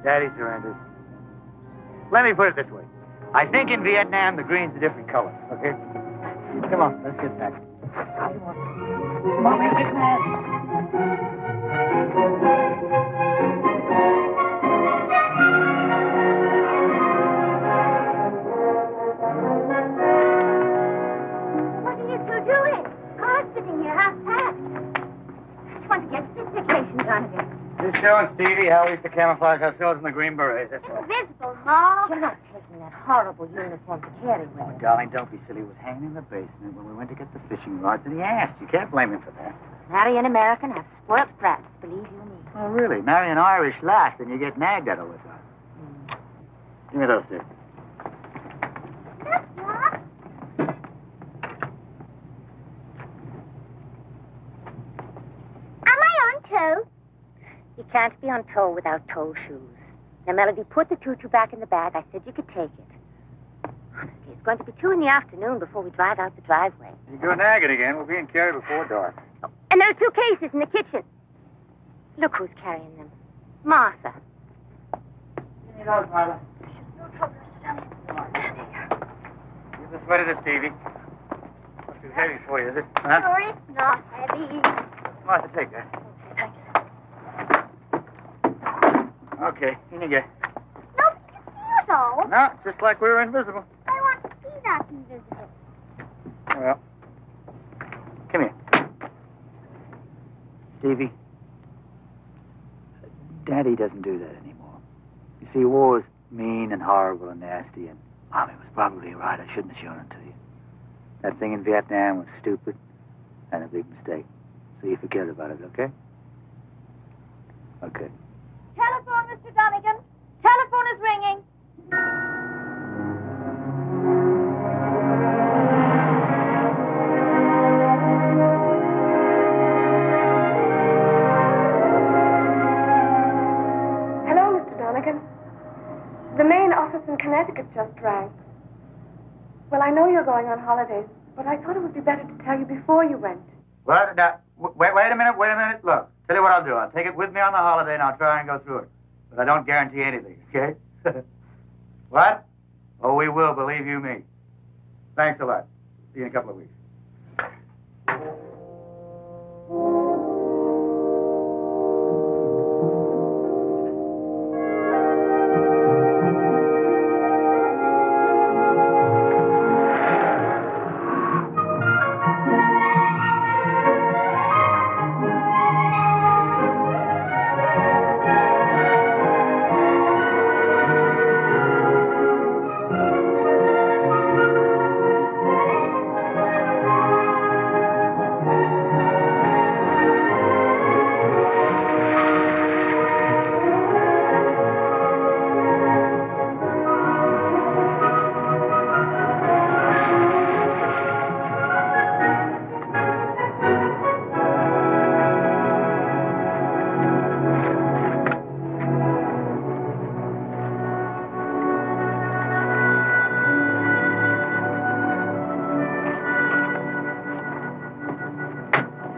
Daddy surrenders. Let me put it this way. I think in Vietnam, the green's a different color, okay? Come on, let's get back. Come on, man, get mad. What are you two doing? Car's sitting here half-past. Just want to get specifications on it. Just showing Stevie how we used to camouflage ourselves in the Green Berets, that's all. Invisible, Ma. You're not taking that horrible uniform to carry with you. Darling, don't be silly. He was hanging in the basement when we went to get the fishing rods, and he asked. You can't blame him for that. Marry an American, have spoiled brats, believe you me. Oh, really? Marry an Irish lass, and you get nagged at all the time. Give me those two. Look, Ma. Am I on toe? You can't be on toe without toe shoes. Now, Melody, put the tutu back in the bag. I said you could take it. Honestly, it's going to be 2 p.m. before we drive out the driveway. You go nagging again. We'll be in Cary before dark. Oh, and there are 2 cases in the kitchen. Look who's carrying them. Martha. Give me those, Martha. No trouble, Mr. Dunning. Come on. Give the sweater to Stevie. Not too heavy for you, is it? Huh? No, it's not heavy. Martha, take that. Okay, in you get. Nobody can see us all. No, it's just like we were invisible. I want to see that invisible. Well, come here. Stevie, Daddy doesn't do that anymore. You see, war's mean and horrible and nasty, and Mommy was probably right. I shouldn't have shown it to you. That thing in Vietnam was stupid and a big mistake. So you forget about it, okay? Okay. Telephone, Mr. Donegan. Telephone is ringing. Hello, Mr. Donegan. The main office in Connecticut just rang. Well, I know you're going on holidays, but I thought it would be better to tell you before you went. Well, now, wait a minute. Look, tell you what I'll do. I'll take it with me on the holiday, and I'll try and go through it. But I don't guarantee anything, okay? What? Oh, we will, believe you me. Thanks a lot. See you in a couple of weeks.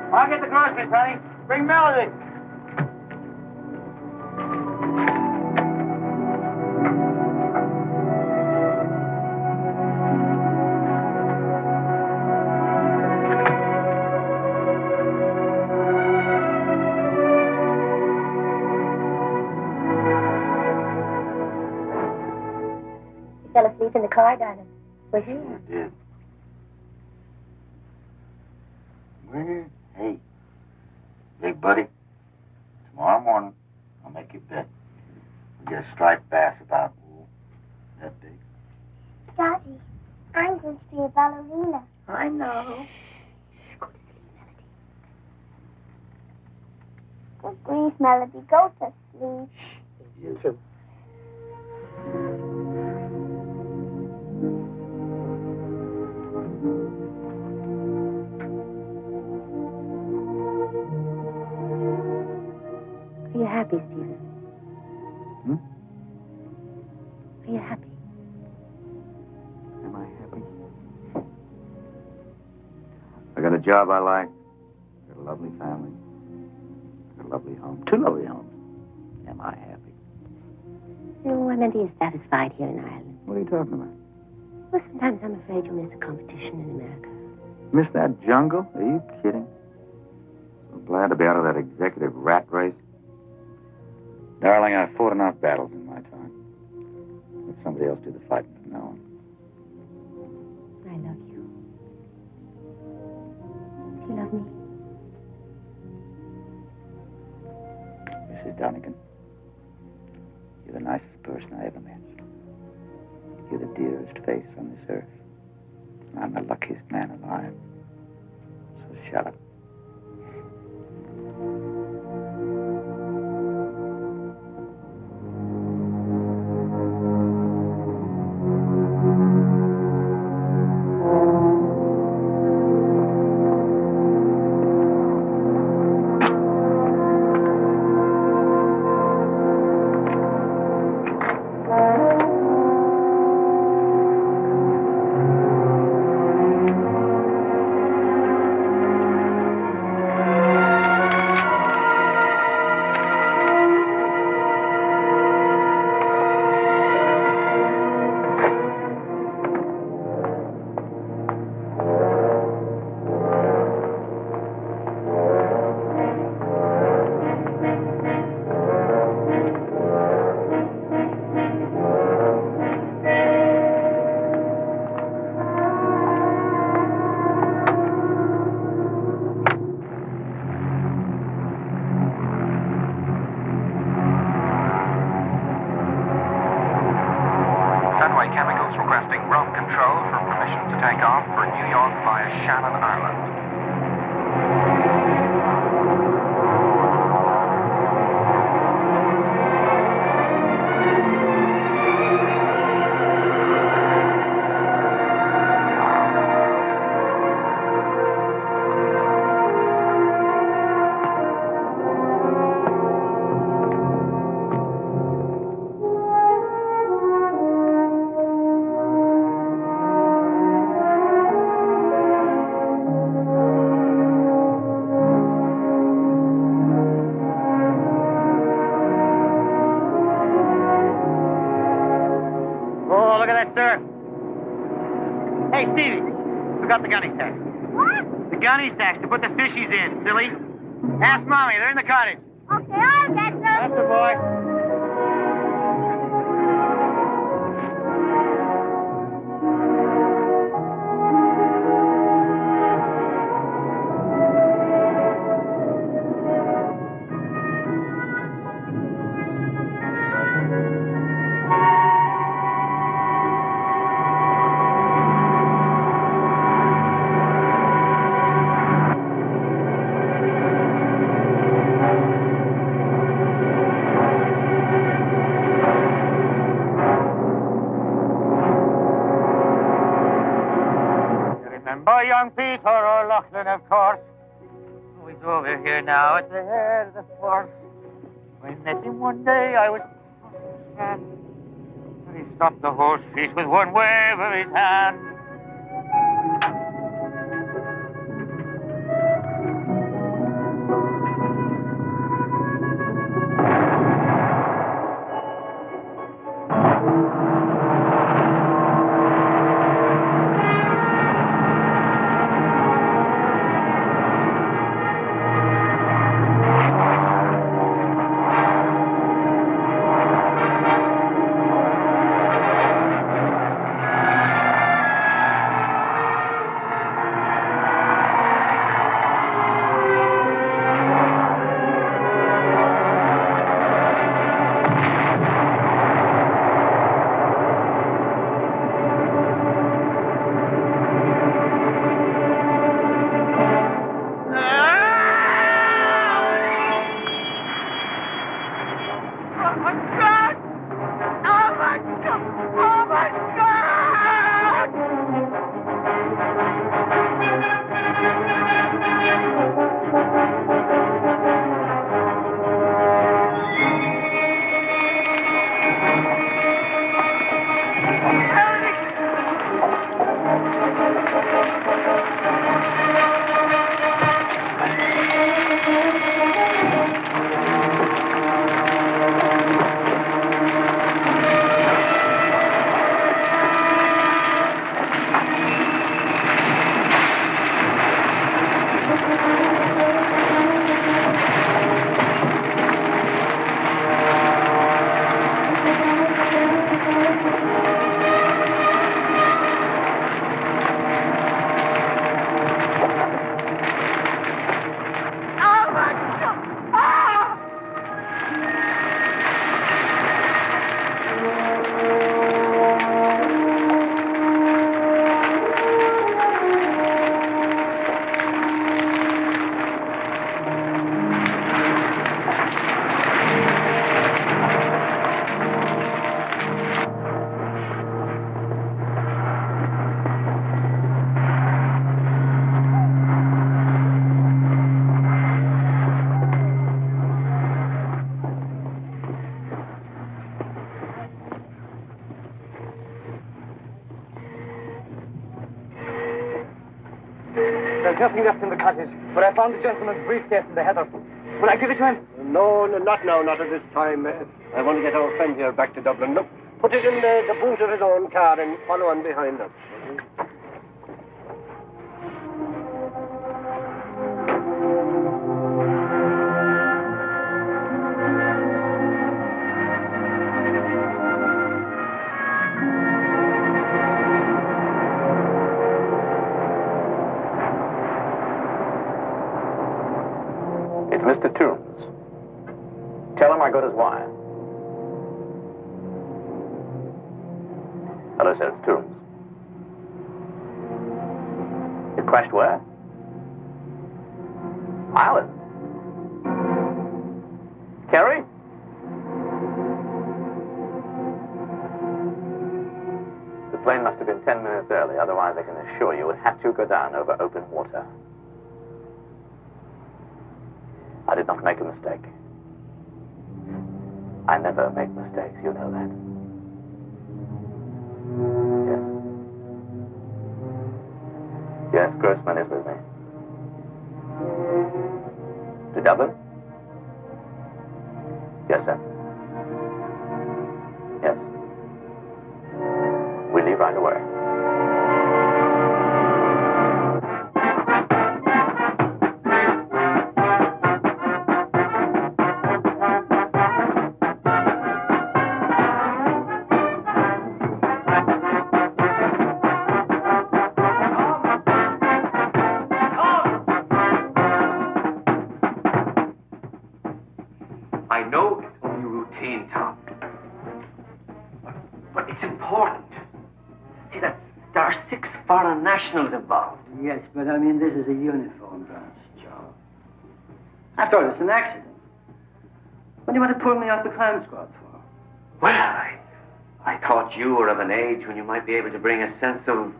I'll get the groceries, honey. Bring Melody. You fell asleep in the car, darling. Was you? I did. Where? Hey, big buddy, tomorrow morning I'll make you bet. We get a striped bass about that big. Daddy, I'm going to be a ballerina. I know. Go to sleep, Melody. Good grief, Melody. Go to sleep. You too. Are you happy, Stephen? Hmm? Are you happy? Am I happy? I got a job I like. Got a lovely family. Got a lovely home. 2 lovely homes. Am I happy? No, I meant he is satisfied here in Ireland. What are you talking about? Well, sometimes I'm afraid you'll miss the competition in America. Miss that jungle? Are you kidding? So glad to be out of that executive rat race. Darling, I've fought enough battles in my time. Let somebody else do the fighting from now on. I love you. Do you love me? Mrs. Donegan, you're the nicest person I ever met. You're the dearest face on this earth. And I'm the luckiest man alive. So shut up. Fenway Chemicals requesting ground control for permission to take off for New York via Shannon, Ireland. Oh, look at that, sir. Hey, Stevie, forgot the gunny sacks. What? The gunny sacks to put the fishies in, silly. Ask Mommy, they're in the cottage. Okay, I'll get them. That's the boy. Remember young Peter O'Loughlin, of course. Oh, he's over here now at the head of the force. When I met him one day, I was sad. He stopped the horse feet with one wave of his hand. There's nothing left in the cottage, but I found the gentleman's briefcase in the heather. Will I give it to him? No, not now, not at this time. I want to get our friend here back to Dublin. Look, put it in the boot of his own car and follow on behind us. It's Mr. Toombs. Tell him I got his wire. Hello, sir, it's Toombs. It crashed where? Ireland. Kerry? The plane must have been 10 minutes early, otherwise I can assure you it had to go down over open water. I did not make a mistake. I never make mistakes, you know that. Yes. Yes, Grossman is with me. To Dublin? Yes, sir. Yes. We leave right away. I know it's only routine, Tom. But it's important. See that there are 6 foreign nationals involved. Yes, but I mean, this is a uniform branch job. I thought it was an accident. What do you want to pull me off the crime squad for? Well, I thought you were of an age when you might be able to bring a sense of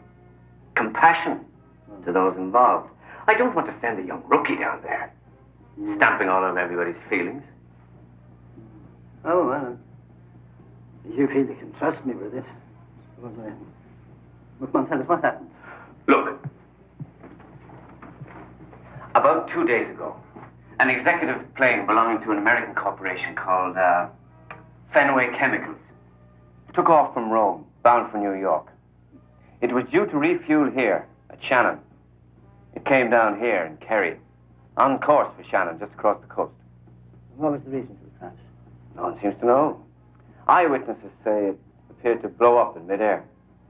compassion to those involved. I don't want to send a young rookie down there, stamping all over everybody's feelings. Oh, well, if you feel you can trust me with it. But come on, tell us what happened. Look, about 2 days ago, an executive plane belonging to an American corporation called Fenway Chemicals took off from Rome, bound for New York. It was due to refuel here at Shannon. It came down here in Kerry, on course for Shannon, just across the coast. What was the reason for the crash? No one seems to know. Eyewitnesses say it appeared to blow up in midair.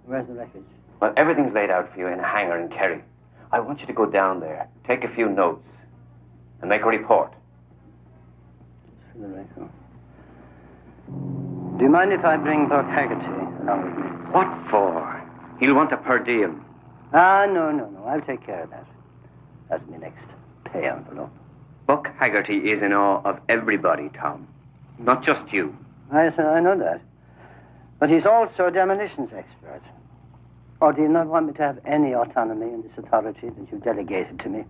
Where's the wreckage? Well, everything's laid out for you in a hangar in Kerry. I want you to go down there, take a few notes, and make a report. For the record. Do you mind if I bring Buck Haggerty along with me? What for? He'll want a per diem. No. I'll take care of that. That's my next pay envelope. Buck Haggerty is in awe of everybody, Tom. Not just you. I know that. But he's also a demolitions expert. Or do you not want me to have any autonomy in this authority that you've delegated to me?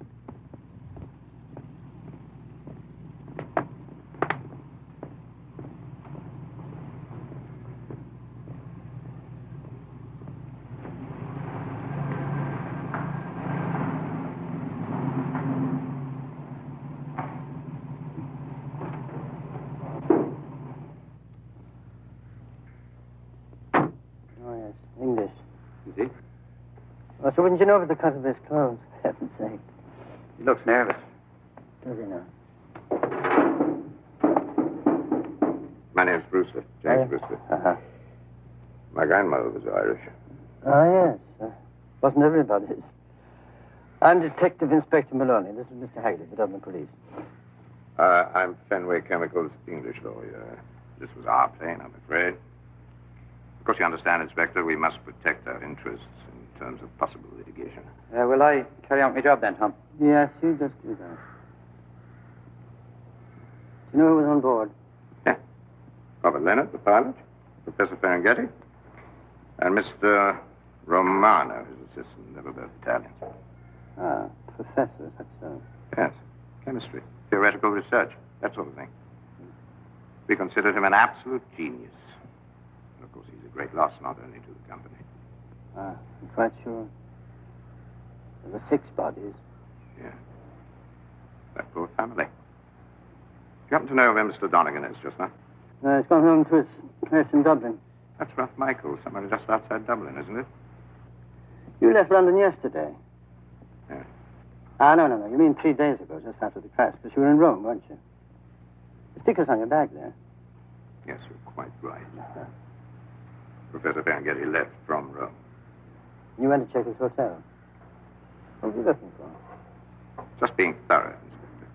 English. Is he? Well, so wouldn't you know because of his clothes, for heaven's sake? He looks nervous. Does he now? My name's Brewster, James Brewster. Uh-huh. My grandmother was Irish. Oh, yes. Wasn't everybody's. I'm Detective Inspector Maloney. This is Mr. Haggerty, the Dublin Police. I'm Fenway Chemicals' English lawyer. This was our plane, I'm afraid. Of course, you understand, Inspector, we must protect our interests in terms of possible litigation. Will I carry out my job then, Tom? Yes, you just do that. Do you know who was on board? Yeah. Robert Leonard, the pilot, Professor Ferenghetti, and Mr. Romano, his assistant, never both Italians. Ah, professor, that's so. Yes, chemistry, theoretical research, that sort of thing. We considered him an absolute genius. And of course, he's a great loss not only to the company. Ah, I'm quite sure. There were 6 bodies. Yeah. That poor family. Do you happen to know where Mr. Donegan is just now? He's gone home to his place in Dublin. That's Rough Michael, somewhere just outside Dublin, isn't it? You left London yesterday. Yeah. No. You mean 3 days ago, just after the crash. Because you were in Rome, weren't you? The sticker's on your bag there. Yes, you're quite right. Professor Ferngully left from Rome. You went to check his hotel. What were you looking for? Just being thorough, Inspector.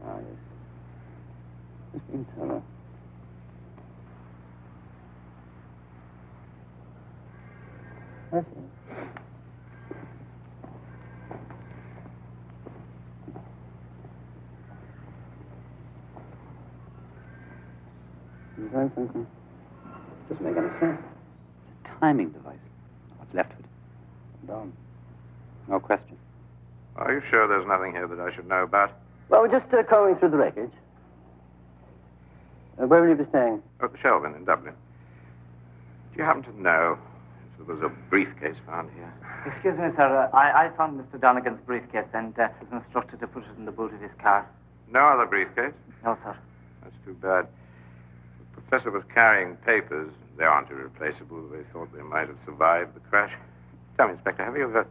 Ah, yes. Just being thorough. I see. You heard something? Doesn't make any sense. It's a timing device. What's left of it? Bomb. No question. Are you sure there's nothing here that I should know about? Well, we're just combing through the wreckage. Where will you be staying? At the Shelvin in Dublin. Do you happen to know if there was a briefcase found here? Excuse me, sir. I found Mr. Donegan's briefcase and was instructed to put it in the boot of his car. No other briefcase? No, sir. That's too bad. The professor was carrying papers. They aren't irreplaceable. They thought they might have survived the crash. Tell me, Inspector, have you ever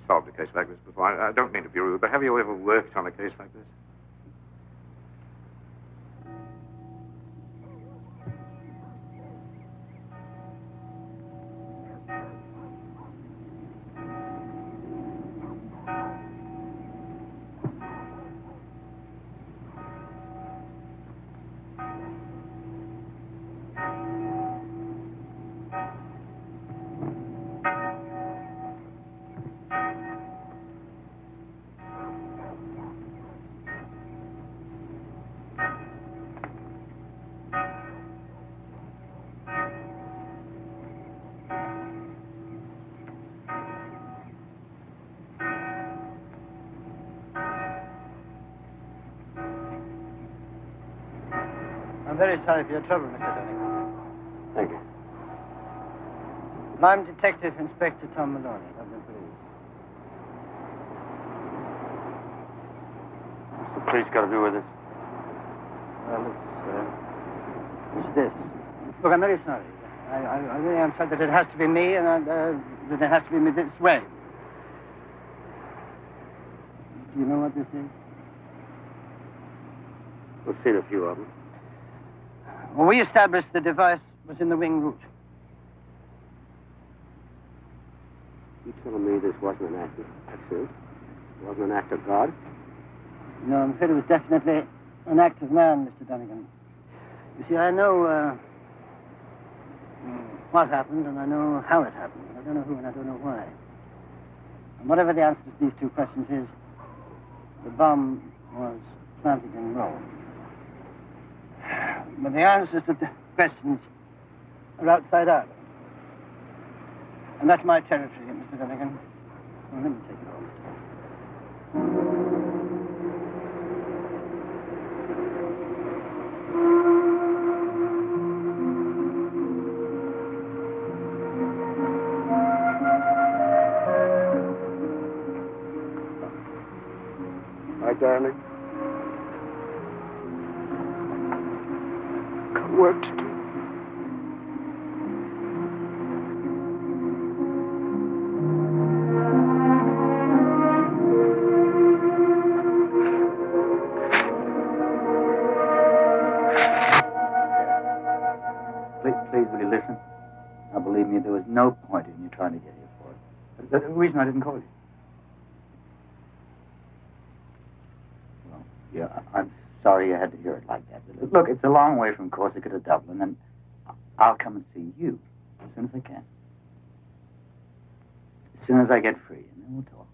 solved a case like this before? I don't mean to be rude, but have you ever worked on a case like this? I'm very sorry for your trouble, Mr. Donegan. Thank you. I'm Detective Inspector Tom Maloney, Dublin Police. What's the police got to do with this? Well, it's this. Look, I'm very sorry. I really am sorry that it has to be me and that it has to be me this way. Do you know what this is? We've seen a few of them. Well, we established the device was in the wing root. You telling me this wasn't an act of accident? It wasn't an act of God? No, I'm afraid it was definitely an act of man, Mr. Donegan. You see, I know what happened, and I know how it happened. I don't know who, and I don't know why. And whatever the answer to these two questions is, the bomb was planted in Rome. But the answers to the questions are outside Ireland. And that's my territory, Mr. Donegan. Well, let me take it over. My darlings. Got work to do. Please, will you listen? Now, believe me, there was no point in you trying to get here for it. The reason I didn't call you. Well, yeah, I'm sorry you had to hear it like that. But look, it's a long way from Corsica to Dublin, and I'll come and see you as soon as I can. As soon as I get free, and then we'll talk.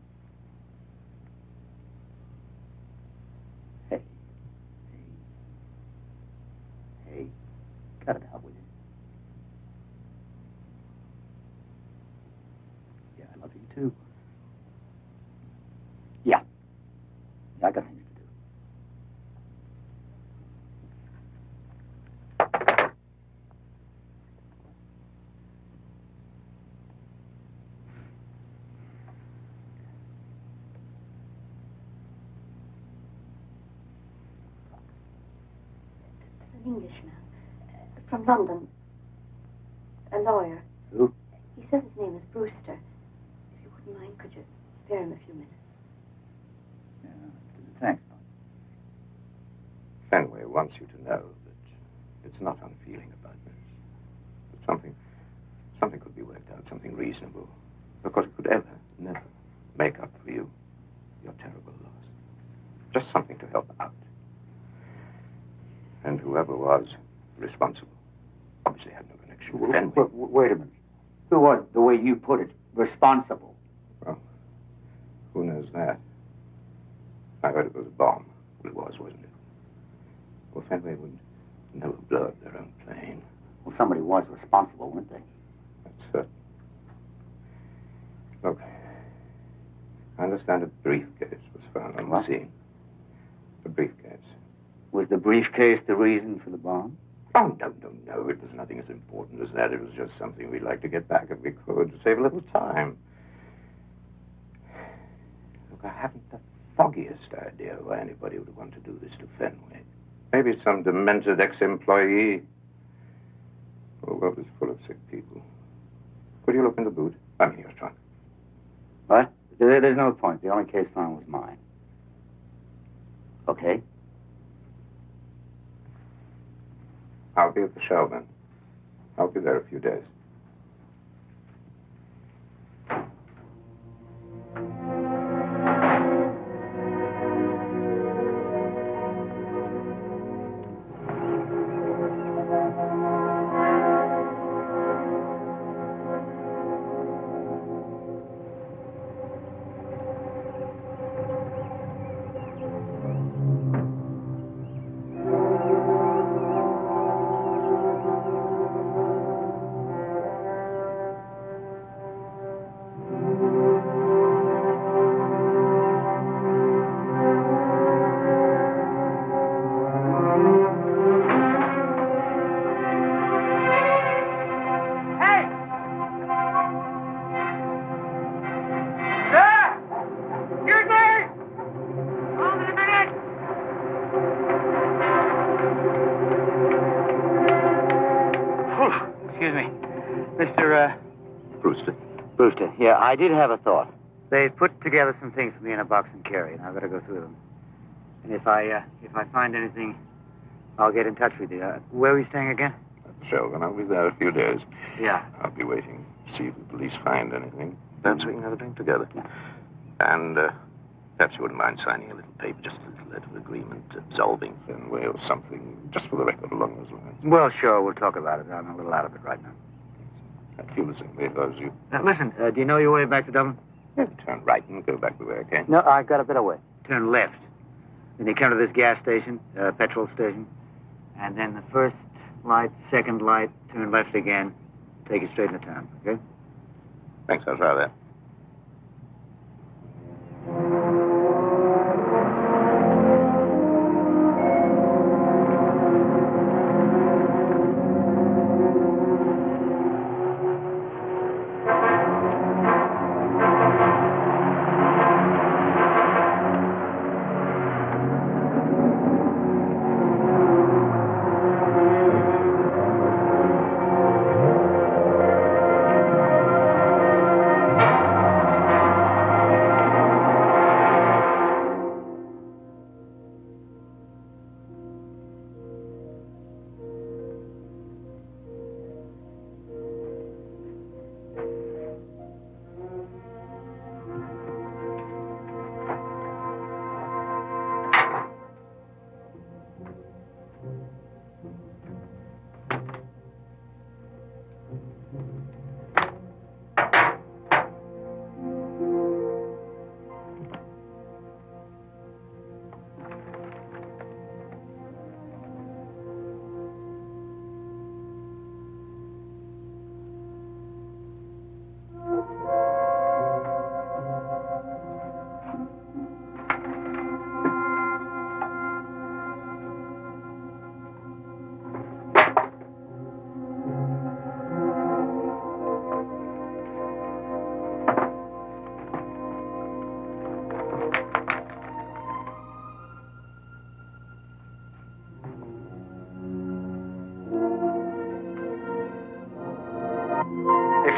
Hey, cut it out, will you? Yeah, I love you too. Yeah. I got things to do. An Englishman. From London. A lawyer. Who? He says his name is Brewster. If you wouldn't mind, could you spare him a few minutes? Yeah, thanks. Fenway wants you to know that it's not unfeeling about this. That something could be worked out, something reasonable. Because it could never make up for your terrible loss. Just something to help out. And whoever was responsible obviously had no connection with Fenway. Wait a minute. Who was, the way you put it, responsible? Well, who knows that? I heard it was a bomb. Well, it was, wasn't it? Well, Fenway would never blow up their own plane. Well, somebody was responsible, weren't they? That's certain. Look, I understand a briefcase was found on the scene. A briefcase. Was the briefcase the reason for the bomb? Oh, no. It was nothing as important as that. It was just something we'd like to get back if we could, to save a little time. Look, I haven't the foggiest idea why anybody would want to do this to Fenway. Maybe some demented ex-employee. The world is full of sick people. Could you look in the boot? I mean, your trunk. What? There's no point. The only case found was mine. Okay. I'll be at the show then. I'll be there a few days. Brewster, yeah, I did have a thought. They've put together some things for me in a box and carry, and I've got to go through them. And if I find anything, I'll get in touch with you. Where are we staying again? At the show, and I'll be there a few days. Yeah. I'll be waiting to see if the police find anything. Perhaps we can have a drink together. And perhaps you wouldn't mind signing a little paper, just a little letter of agreement, absolving Fenway or something, just for the record along those lines. Well, sure, we'll talk about it. I'm a little out of it right now. I feel the same way if I was you. Listen, do you know your way back to Dublin? Yeah, turn right and go back the way I came. No, I got a bit of way. Turn left. Then you come to this gas station, petrol station. And then the first light, second light, turn left again. Take you straight into town, okay? Thanks, I'll try that.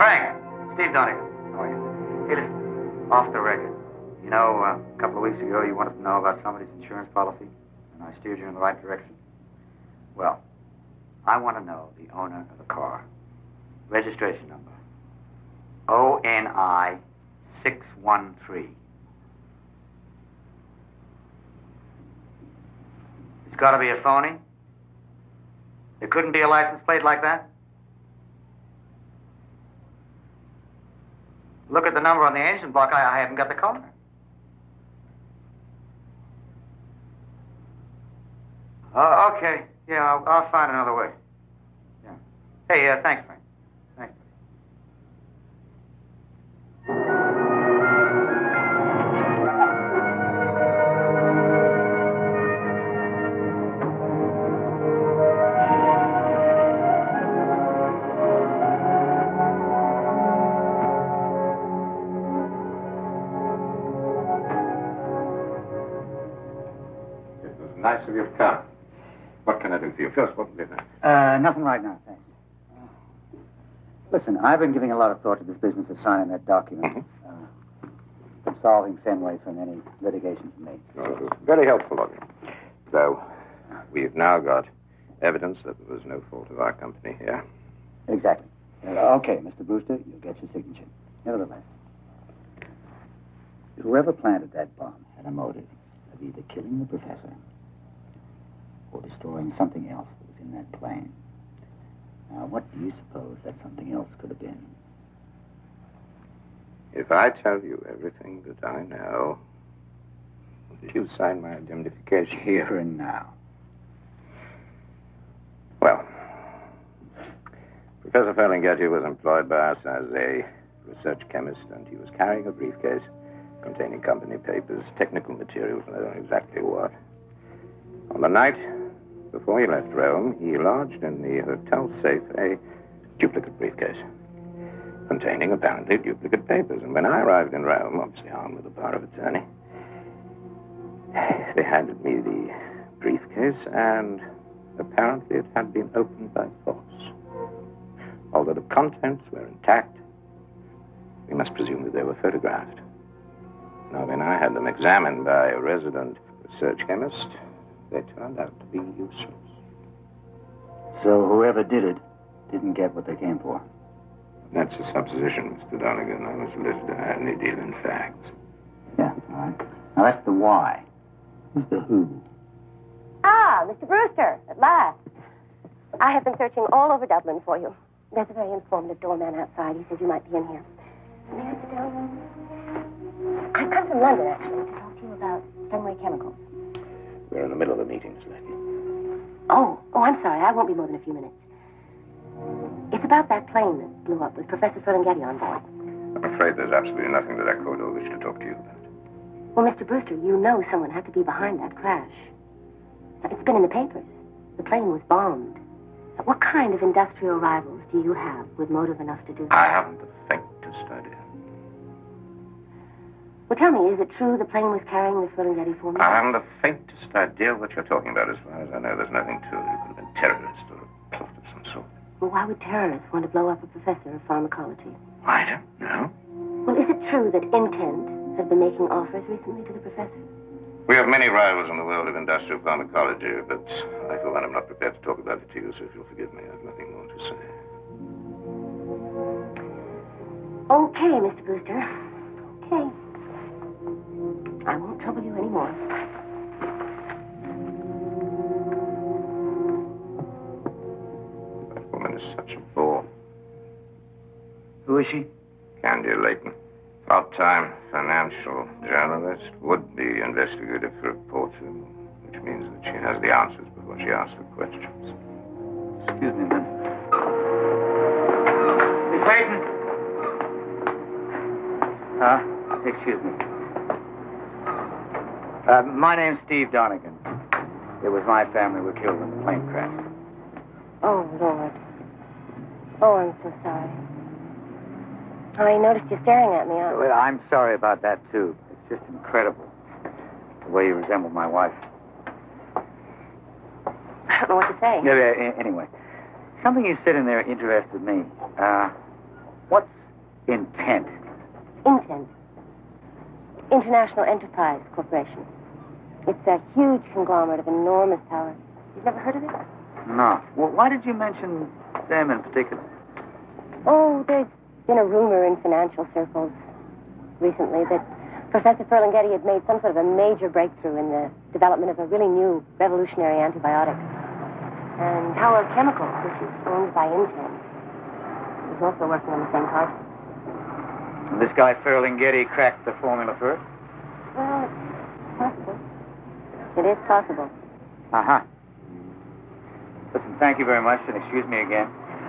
Frank, Steve Donegan. How are you? Hey, listen, off the record. You know, a couple of weeks ago, you wanted to know about somebody's insurance policy, and I steered you in the right direction. Well, I want to know the owner of the car. Registration number. ONI 613. It's got to be a phony. There couldn't be a license plate like that. Look at the number on the engine block. I haven't got the car. Okay. Yeah, I'll find another way. Yeah. Hey, thanks, Frank. Thanks. It was nice of you to come. What can I do for you? First, what business? Nothing right now, thanks. Listen, I've been giving a lot of thought to this business of signing that document. Absolving Fenway from any litigation from me. Well, it was very helpful of you. Though, we've now got evidence that there was no fault of our company here. Exactly. Okay, Mr. Brewster, you'll get your signature. Nevertheless, whoever planted that bomb had a motive of either killing the professor or destroying something else that was in that plane. Now, what do you suppose that something else could have been? If I tell you everything that I know, will you sign my indemnification? Here and now. Well, Professor Ferlinghetti was employed by us as a research chemist, and he was carrying a briefcase containing company papers, technical materials, and I don't know exactly what. On the night before he left Rome, he lodged in the hotel safe a duplicate briefcase containing apparently duplicate papers. And when I arrived in Rome, obviously armed with a power of attorney, they handed me the briefcase, and apparently it had been opened by force. Although the contents were intact, we must presume that they were photographed. Now, when I had them examined by a resident research chemist, they turned out to be useless. So whoever did it didn't get what they came for. That's a supposition, Mr. Donegan. I was solicitor. I only deal in facts. Yeah, all right. Now, that's the why. Who's the who? Ah, Mr. Brewster, at last. I have been searching all over Dublin for you. There's a very informative doorman outside. He says you might be in here. May I sit down? I've come from London, actually, to talk to you about Fenway Chemicals. We're in the middle of a meeting, Miss Lecky. Oh, I'm sorry. I won't be more than a few minutes. It's about that plane that blew up with Professor Ferlinghetti on board. I'm afraid there's absolutely nothing that I could or wish to talk to you about. Well, Mr. Brewster, you know someone had to be behind that crash. It's been in the papers. The plane was bombed. What kind of industrial rivals do you have with motive enough to do that? I haven't the faintest idea. Well, tell me, is it true the plane was carrying the Ferlinghetti formula? I haven't the faintest idea what you're talking about. As far as I know, there's nothing to it. It could have been terrorists or a plot of some sort. Well, why would terrorists want to blow up a professor of pharmacology? I don't know. Well, is it true that Intent has been making offers recently to the professor? We have many rivals in the world of industrial pharmacology, but I, for one, am not prepared to talk about it to you, so if you'll forgive me, I have nothing more to say. Okay, Mr. Brewster. Okay. I won't trouble you anymore. That woman is such a bore. Who is she? Candy Layton. Part-time financial journalist, would-be investigative reporter, which means that she has the answers before she asks the questions. Excuse me, then. Miss Layton! Excuse me. My name's Steve Donegan. It was my family who were killed in the plane crash. Oh, Lord. Oh, I'm so sorry. I noticed you staring at me. Well, I'm sorry about that, too. It's just incredible. The way you resemble my wife. I don't know what to say. Yeah, anyway. Something you said in there interested me. What's Intent. Intent. International Enterprise Corporation. It's a huge conglomerate of enormous power. You've never heard of it? No. Well, why did you mention them in particular? Oh, there's been a rumor in financial circles recently that Professor Ferlinghetti had made some sort of a major breakthrough in the development of a really new revolutionary antibiotic. And Howard Chemicals, which is owned by Intent, is also working on the same project. And this guy Ferlinghetti cracked the formula for it? Well, it's possible. It is possible. Uh-huh. Listen, thank you very much, and excuse me again.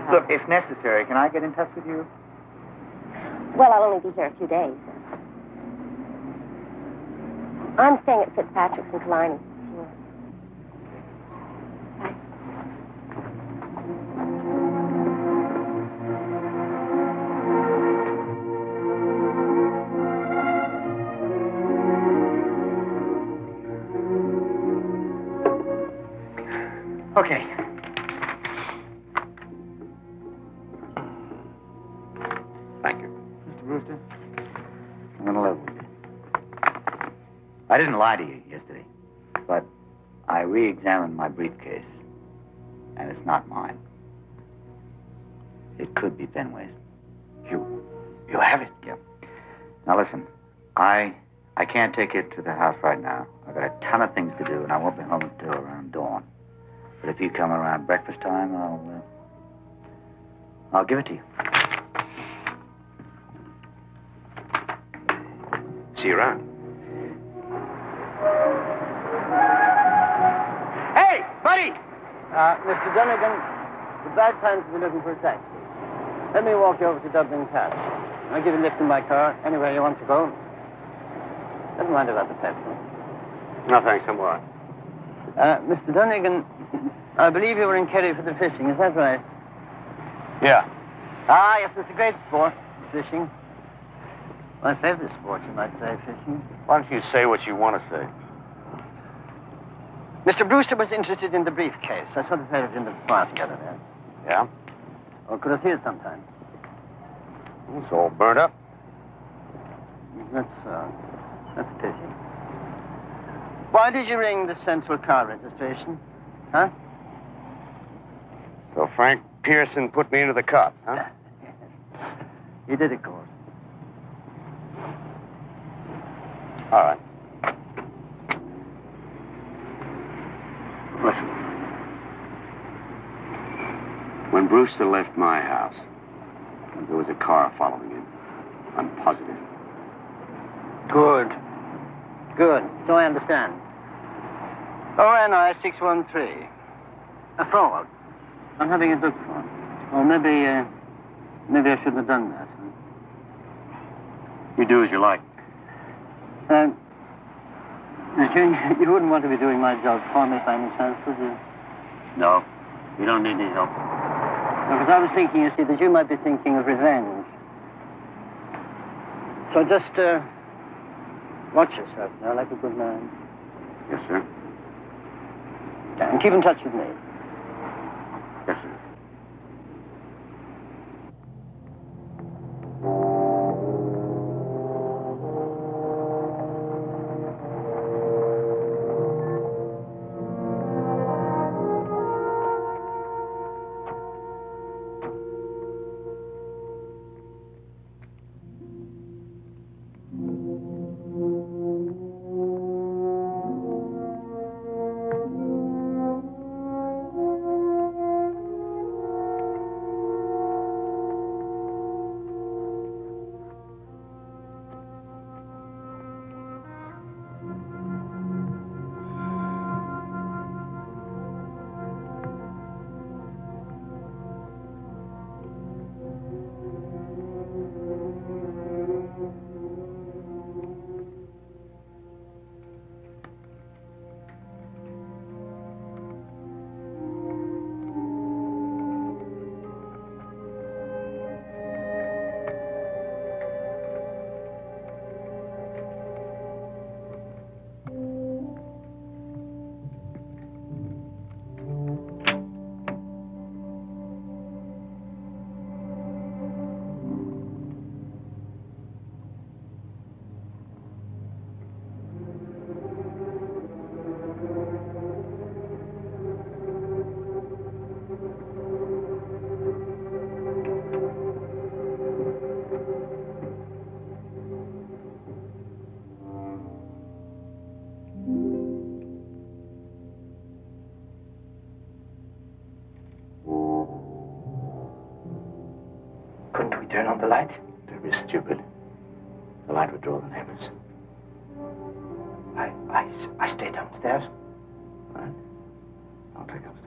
Look, if necessary, can I get in touch with you? Well, I'll only be here a few days. I'm staying at Fitzpatrick's in Killarney. Bye. Okay. Thank you. Mr. Brewster, I'm going to live with you. I didn't lie to you yesterday, but I re-examined my briefcase, and it's not mine. It could be Fenway's. You have it? Yep. Now listen, I can't take it to the house right now. I've got a ton of things to do, and I won't be home until around dawn. But if you come around breakfast time, I'll give it to you. See you around. Hey, buddy! Mr. Dunnigan, it's a bad time to be looking for a taxi. Let me walk you over to Dublin Castle. I'll give you a lift in my car, anywhere you want to go. Never mind about the petrol. No, thanks, I'm all right. Mr. Dunnigan, I believe you were in Kerry for the fishing, is that right? Yeah. Ah, yes, it's a great sport, fishing. My favorite sport, you might say, fishing. Why don't you say what you want to say? Mr. Brewster was interested in the briefcase. I saw the pair of you in the bar together there. Yeah? Or could I see it sometime? It's all burnt up. That's a pity. Why did you ring the Central Car Registration? Huh? So Frank Pearson put me into the cops, huh? He did, of course. All right. Listen. When Brewster left my house, there was a car following him. I'm positive. Good. Good. So I understand. ONI 613. A fraud. I'm having it looked for. Or maybe I shouldn't have done that. You do as you like. You wouldn't want to be doing my job for me by any chance, would you? No. You don't need any help. Because I was thinking, you see, that you might be thinking of revenge. So just, watch yourself now, like a good man. Yes, sir. And keep in touch with me. Yes, sir. turn on the light? Don't be stupid. The light would draw the neighbors. I stay downstairs. All right. I'll take upstairs.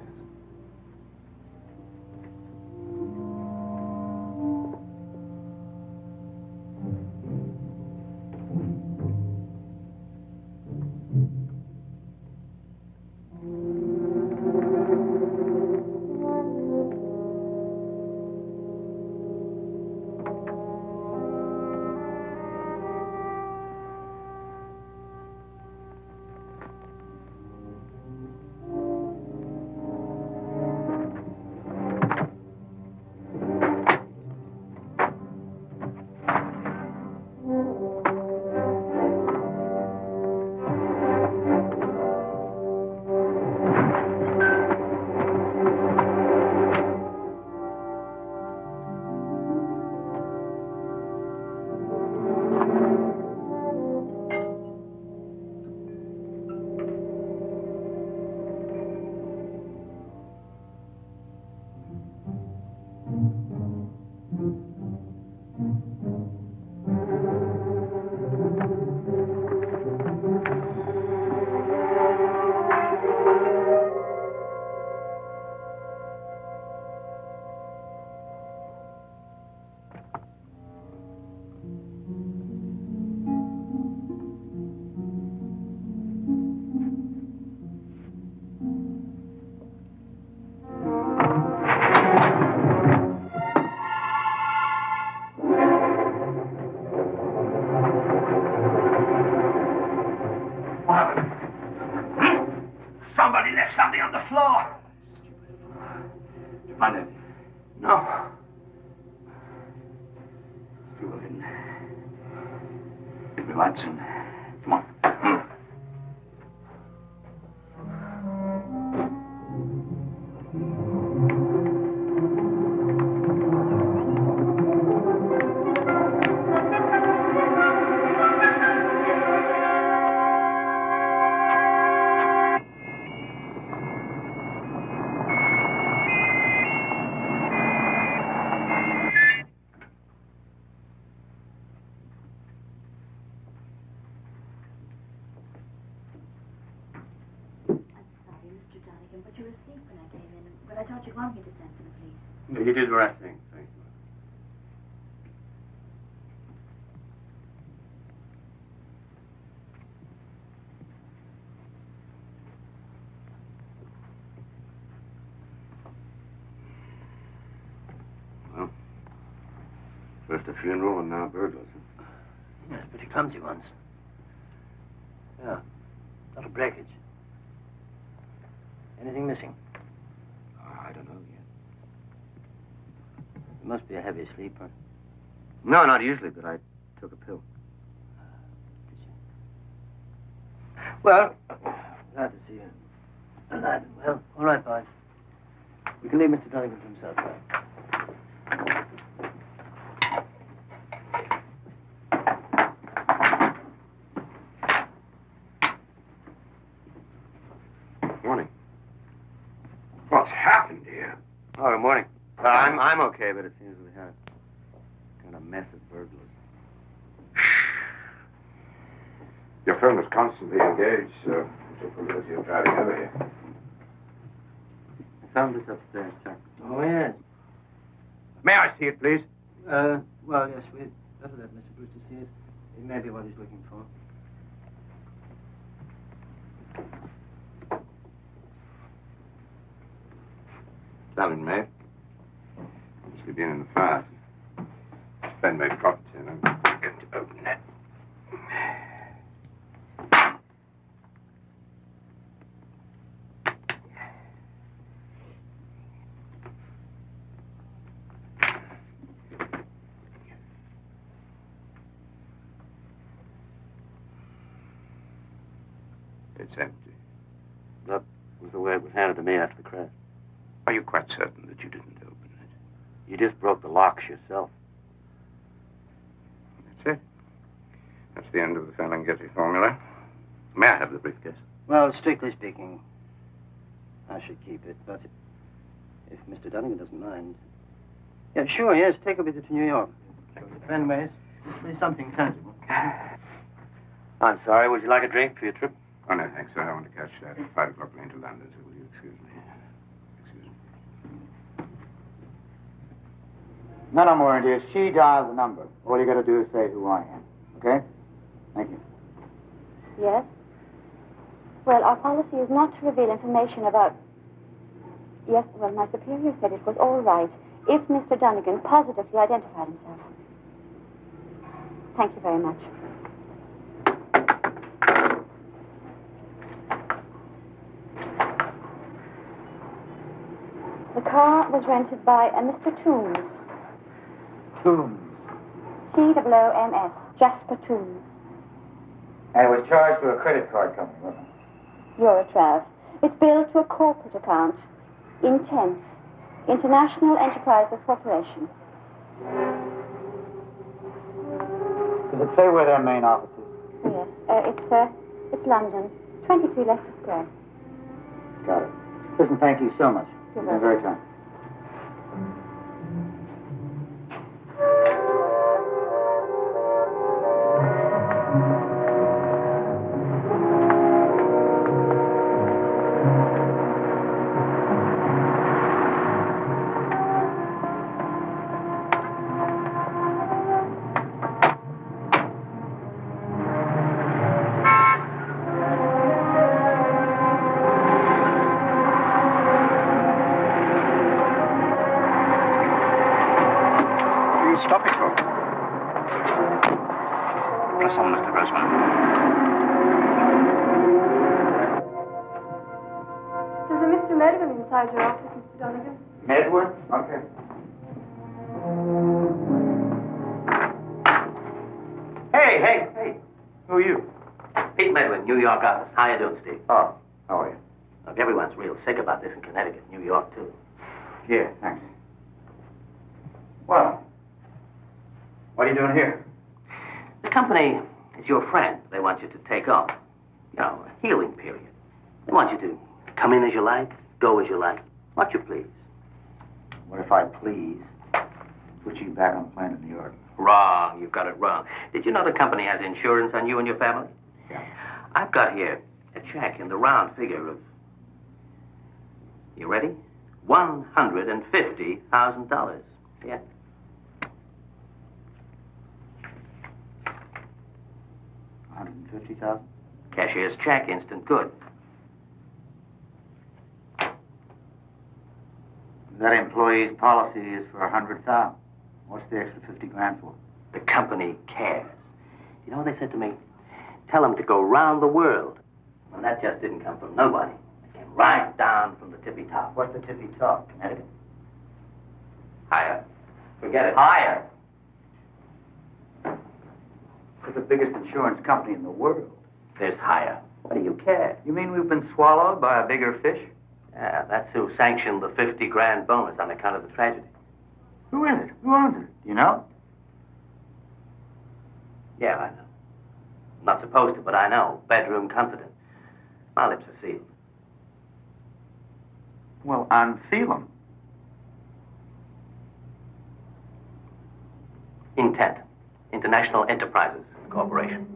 Somebody left something on the floor. Did you find anything? No. Let's go in. Get the lights in. Come on. But you were asleep when I came in. But I thought you'd want me to send for the police. You did the right thing. Thank you. Well, first a funeral and now burglars. Yes, pretty clumsy ones. Yeah, not a breakage. Anything missing? I don't know yet. You must be a heavy sleeper. No, not usually, but I took a pill. Did you? Well, glad to see you. Alive and well. All right, boys. We can leave Mr. Donegan to himself, right? Morning. What's happened here? Oh, good morning. I'm okay, but it seems we have kind of mess of burglars. Your firm is constantly engaged, so it's you're driving over here. I found this upstairs, sir. Oh, yes. May I see it, please? Well, yes, we'd better let Mr. Brewster see it. It may be what he's looking for. Darling, May. Obviously been in the fire. Ben made property, and I'm going to open it. It's empty. That was the way it was handed to me after the crash. Are you quite certain that you didn't open it? You just broke the locks yourself. That's it. That's the end of the Ferlinghetti formula. May I have the briefcase? Well, strictly speaking, I should keep it, but if Mr. Donegan doesn't mind... Yeah, sure, yes. Take her with you to New York. Anyways, this is something tangible. I'm sorry. Would you like a drink for your trip? Oh, no, thanks, sir. I want to catch that 5 o'clock plane to London, so will you excuse me? Excuse me. No more, dear. She dialed the number. All you got to do is say who I am. Okay? Thank you. Yes? Well, our policy is not to reveal information about... Yes, well, my superior said it was all right if Mr. Donegan positively identified himself. Thank you very much. The car was rented by a Mr. Toombs. Toombs. T-O-O-M-S. Jasper Toombs. And it was charged to a credit card company, wasn't it? Eurotrav. It's billed to a corporate account. Intent. International Enterprises Corporation. Does it say where their main office is? Yes. It's London. 23 Leicester Square. Got it. Listen, thank you so much. You're You've been very kind. Stop it, folks. Press on, Mr. Grossman. There's a Mr. Medwin inside your office, Mr. Donegan. Medwin? Okay. Hey. Who are you? Pete Medwin, New York office. How you doing, Steve? Oh, how are you? Look, everyone's real sick about this in Connecticut, New York, too. Yeah, thanks. Well, what are you doing here? The company is your friend. They want you to take off. You know, a healing period. They want you to come in as you like, go as you like, what you please. What if I please put you back on the plane to New York? Wrong. You've got it wrong. Did you know the company has insurance on you and your family? Yeah. I've got here a check in the round figure of... You ready? $150,000. Yeah. $150,000? Cashier's check, instant good. That employee's policy is for $100,000. What's the extra $50,000 for? The company cares. You know what they said to me? Tell them to go round the world. And that just didn't come from nobody. It came right down from the tippy top. What's the tippy top, Connecticut? Higher. Forget it. Higher. We're the biggest insurance company in the world. There's higher. What do you care? You mean we've been swallowed by a bigger fish? Yeah, that's who sanctioned the $50,000 bonus on account of the tragedy. Who is it? Who owns it? Do you know? Yeah, I know. I'm not supposed to, but I know. Bedroom confident. My lips are sealed. Well, unseal them. Intent. International Enterprises Corporation.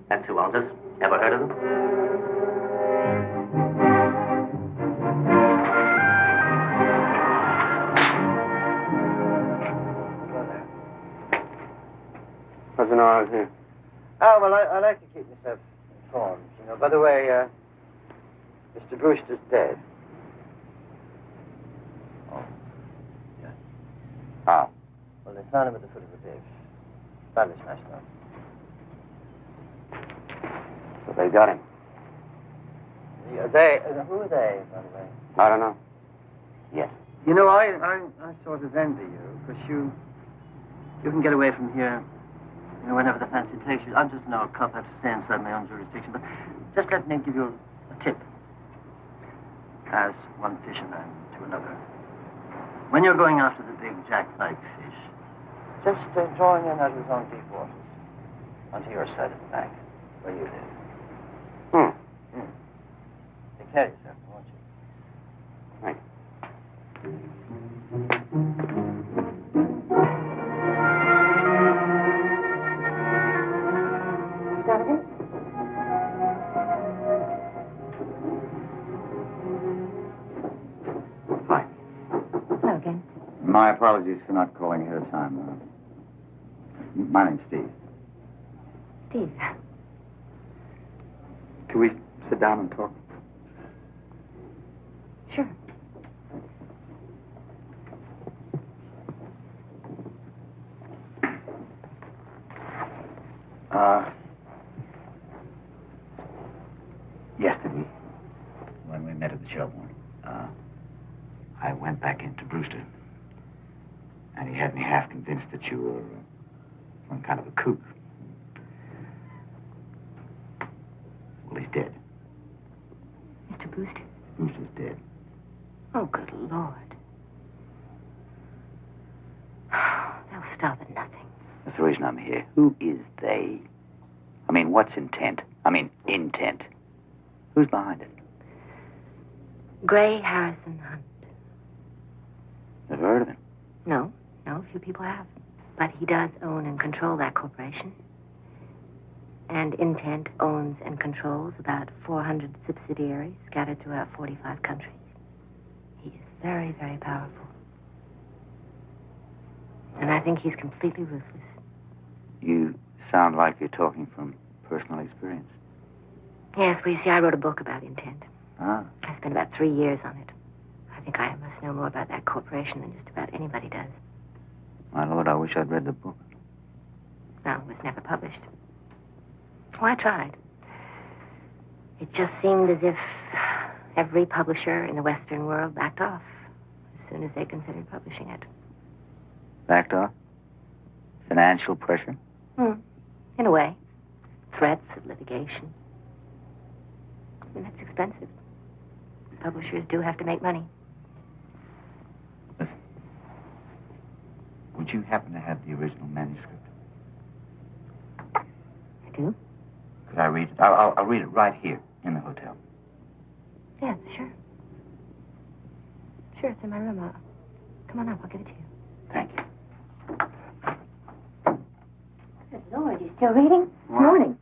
That's who owns us. Ever heard of them? What's an hour here? Oh, well, I like to keep myself informed, you know. By the way, Mr. Brewster's dead. Oh. Yeah. How? Well, they found him at the foot of the ditch. Badly smashed up. So they got him. Who are they, by the way? I don't know. Yes. You know, I sort of envy you, because you can get away from here, you know, whenever the fancy takes you. I'm just an old cop. I have to stay inside my own jurisdiction. But just let me give you a tip. As one fisherman to another. When you're going after the big jackpike fish, just drawing in out of his own deep waters onto your side of the bank, where you live. Take care of yourself, won't you? Thanks. My apologies for not calling ahead of time. My name's Steve. Steve. Can we sit down and talk? Sure. Yesterday, when we met at the Shelbourne, I went back into Brewster, and he had me half convinced that you were some kind of a kook. Well, he's dead. Mr. Brewster? Brewster's dead. Oh, good Lord. They'll stop at nothing. That's the reason I'm here. Who is they? I mean, what's intent? Intent. Who's behind it? Gray Harrison Hunt. Never heard of him. No, few people have. But he does own and control that corporation. And Intent owns and controls about 400 subsidiaries scattered throughout 45 countries. He is very, very powerful. And I think he's completely ruthless. You sound like you're talking from personal experience. Yes, well, you see, I wrote a book about Intent. Ah. I spent about 3 years on it. I think I must know more about that corporation than just about anybody does. My Lord, I wish I'd read the book. No, it was never published. Oh, I tried. It just seemed as if every publisher in the Western world backed off as soon as they considered publishing it. Backed off? Financial pressure? In a way. Threats of litigation. I mean, that's expensive. Publishers do have to make money. Listen. Would you happen to have the original manuscript? I do? Could I read it? I'll read it right here in the hotel. Yes, sure. Sure, it's in my room. Come on up, I'll give it to you. Thank you. Good Lord, you still reading? Morning.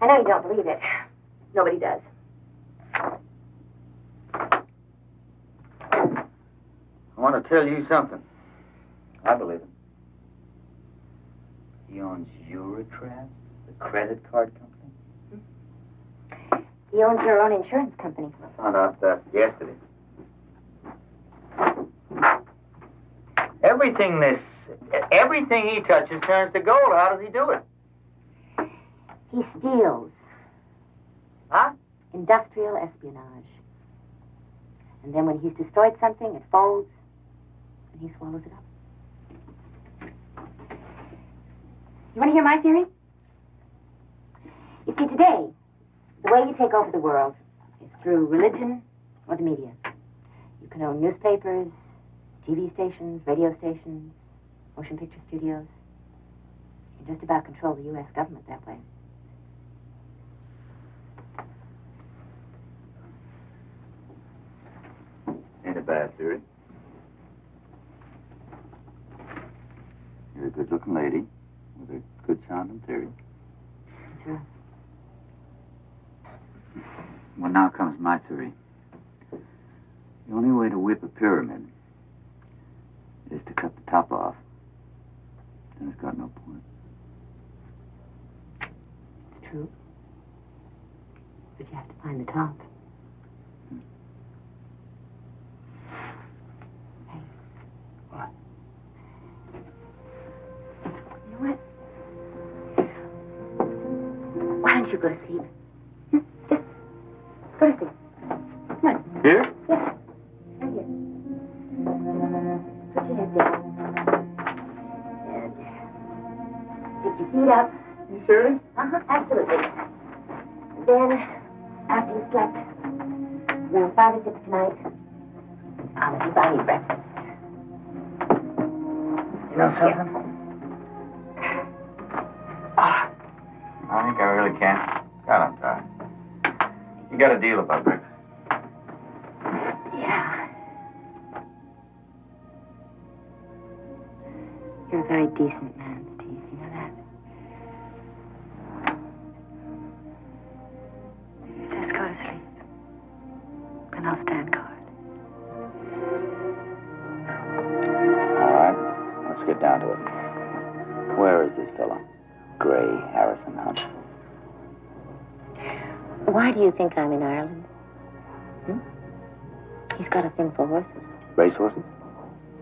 I know you don't believe it. Nobody does. I want to tell you something. I believe it. He owns Eurotrav, the credit card company. He owns your own insurance company. I found out that yesterday. Everything he touches turns to gold. How does he do it? He steals. Huh? Industrial espionage. And then when he's destroyed something, it folds, and he swallows it up. You want to hear my theory? You see, today, the way you take over the world is through religion or the media. You can own newspapers, TV stations, radio stations, motion picture studios. You can just about control the U.S. government that way. Ain't a bad theory. You're a good-looking lady with a good-sounding theory. Sure. Well, now comes my theory. The only way to whip a pyramid is to cut the top off. Then it's got no point. It's true. But you have to find the top. Hey. What? You know what? Why don't you go to sleep? Just go to sleep. Come on. Here? Yeah. Right here. Put your head down. And stick your feet up. You serious? Absolutely. Then, after you've slept, around 5 or 6 tonight, I'll let you buy me breakfast. You know something? I think I really can. God, I'm tired. You got a deal about breakfast? Yeah. You're a very decent man, Steve. You know that? Just go to sleep. Why do you think I'm in Ireland? He's got a thing for horses. Racehorses?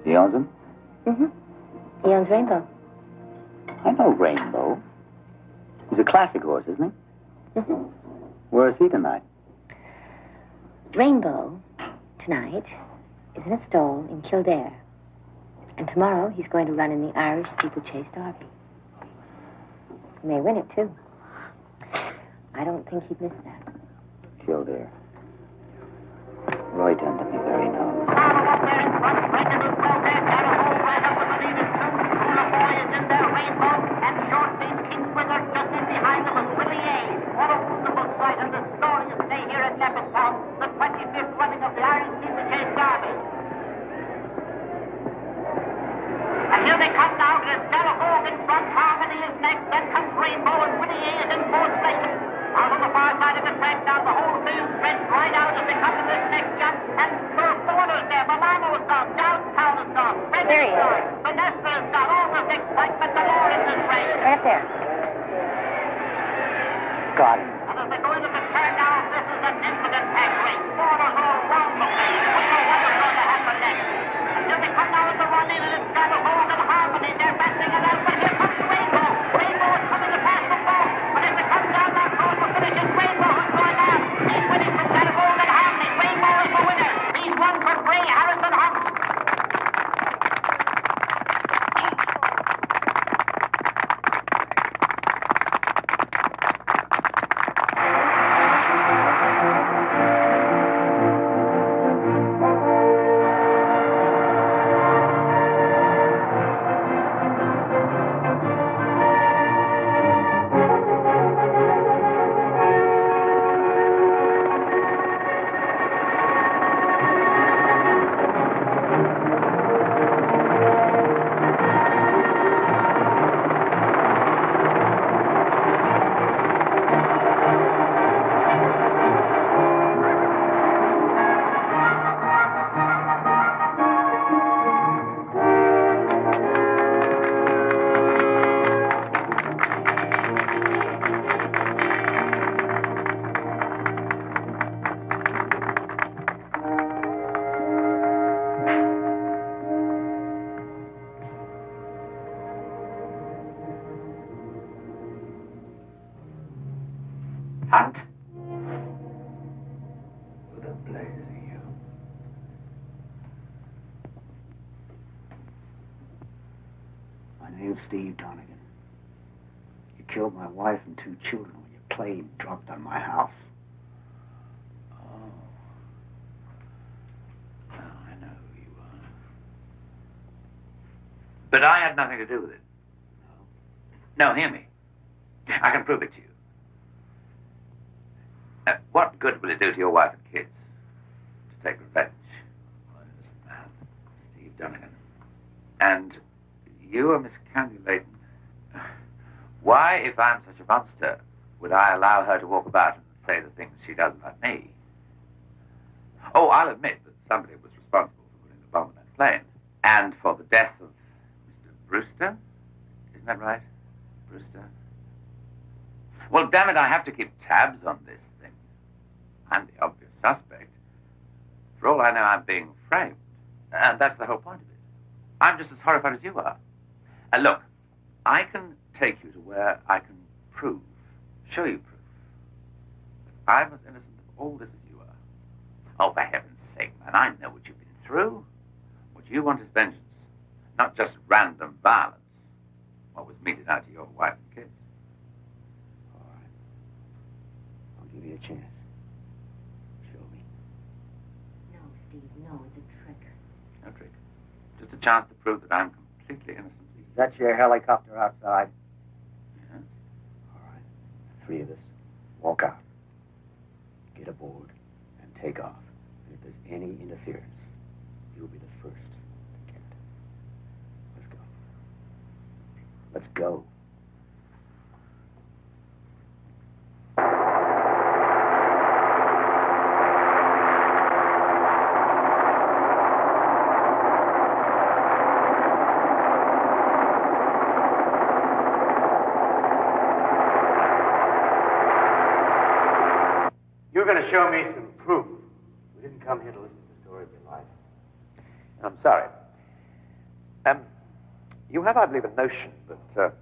He owns them? He owns Rainbow. I know Rainbow. He's a classic horse, isn't he? Where is he tonight? Rainbow, tonight, is in a stall in Kildare. And tomorrow he's going to run in the Irish Steeplechase Derby. He may win it, too. I don't think he'd miss that. Kildare. Right under me very nose. Hunt? Who the blazes are you? My name's Steve Donegan. You killed my wife and 2 children when your plane dropped on my house. Oh. Now I know who you are. But I had nothing to do with it. No, hear me. I can prove it to you. What good will it do to your wife and kids to take revenge? Well, listen, man, Steve Donegan. And you are Miss Candy Layton. Why, if I'm such a monster, would I allow her to walk about and say the things she does about me? Oh, I'll admit that somebody was responsible for putting the bomb on that plane. And for the death of Mr. Brewster? Isn't that right? Brewster? Well, damn it, I have to keep tabs on this thing. I'm the obvious suspect. For all I know, I'm being framed. And that's the whole point of it. I'm just as horrified as you are. Look, I can take you to where I can prove, show you proof, that I'm as innocent of all this as you are. Oh, for heaven's sake, man, I know what you've been through. What you want is vengeance, not just random violence. What was meted out to your wife and kids. All right. I'll give you a chance. Show me. No, Steve, no, it's a trick. No trick. Just a chance to prove that I'm completely innocent. That's your helicopter outside. Yes? All right. The 3 of us. Walk out. Get aboard and take off. And if there's any interference, you'll be the first to get it. Let's go. Let's go. you're going to show me some proof. We didn't come here to listen to the story of your life. I'm sorry. You have, I believe, a notion that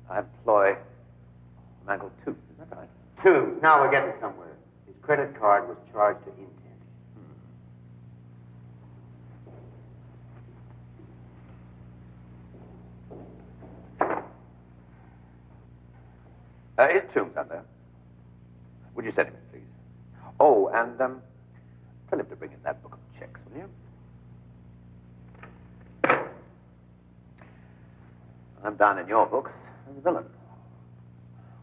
I employ a man called Toombs. Is that right? Toombs. Now we're getting somewhere. His credit card was charged to intent. Is Toombs on there? Would you send him in, please? Oh, and tell him to bring in that book of checks, will you? I'm down in your books as a villain.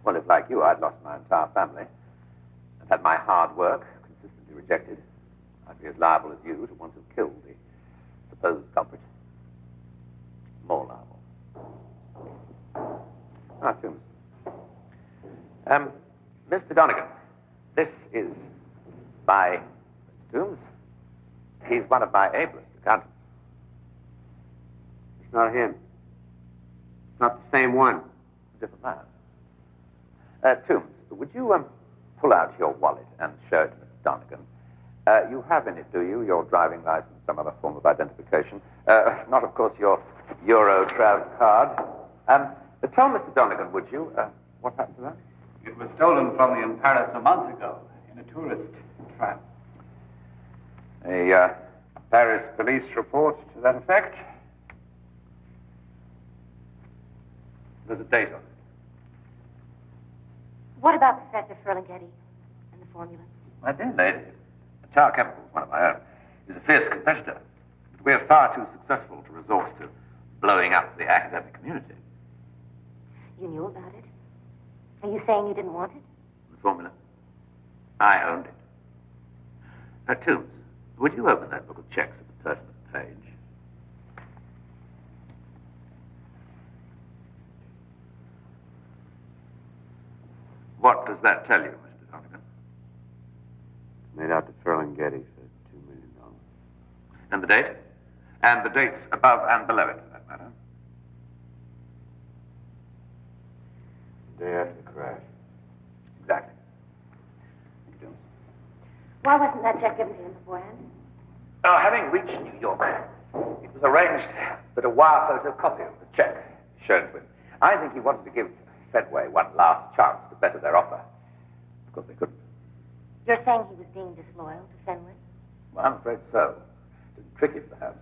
Well, if, like you, I'd lost my entire family and had my hard work consistently rejected, I'd be as liable as you to want to kill the supposed culprit. More liable. Ah, Toombs. Mr. Donegan, this is by Mr. Toombs. He's one of my ablest accountants. It's not him. It's not the same one. A different man. Toombs, would you pull out your wallet and show it to Mr. Donegan? You have in it, do you, your driving license, some other form of identification? Not, of course, your Eurotrav card. Tell Mr. Donegan, would you, what happened to that? It was stolen from me in Paris a month ago in a tourist trap. A Paris police report to that effect? There's a date on it. What about Professor Ferlinghetti and the formula? My dear lady, Tower Chemicals, one of my own, is a fierce competitor. But we are far too successful to resort to blowing up the academic community. You knew about it? Are you saying you didn't want it? The formula? I owned it. Toombs, would you open that book of checks at the pertinent page? What does that tell you, Mr. Donegan? Made out to Ferlinghetti for $2 million. And the date? And the dates above and below it, for that matter. Day after the crash. Exactly. Thank you, Toombs. Why wasn't that check given to him beforehand? Having reached New York, it was arranged that a wire photocopy of the check be shown to him. I think he wanted to give Fenway one last chance to better their offer. Of course, they couldn't. You're saying he was being disloyal to Fenway? Well, I'm afraid so. It isn't tricky, perhaps.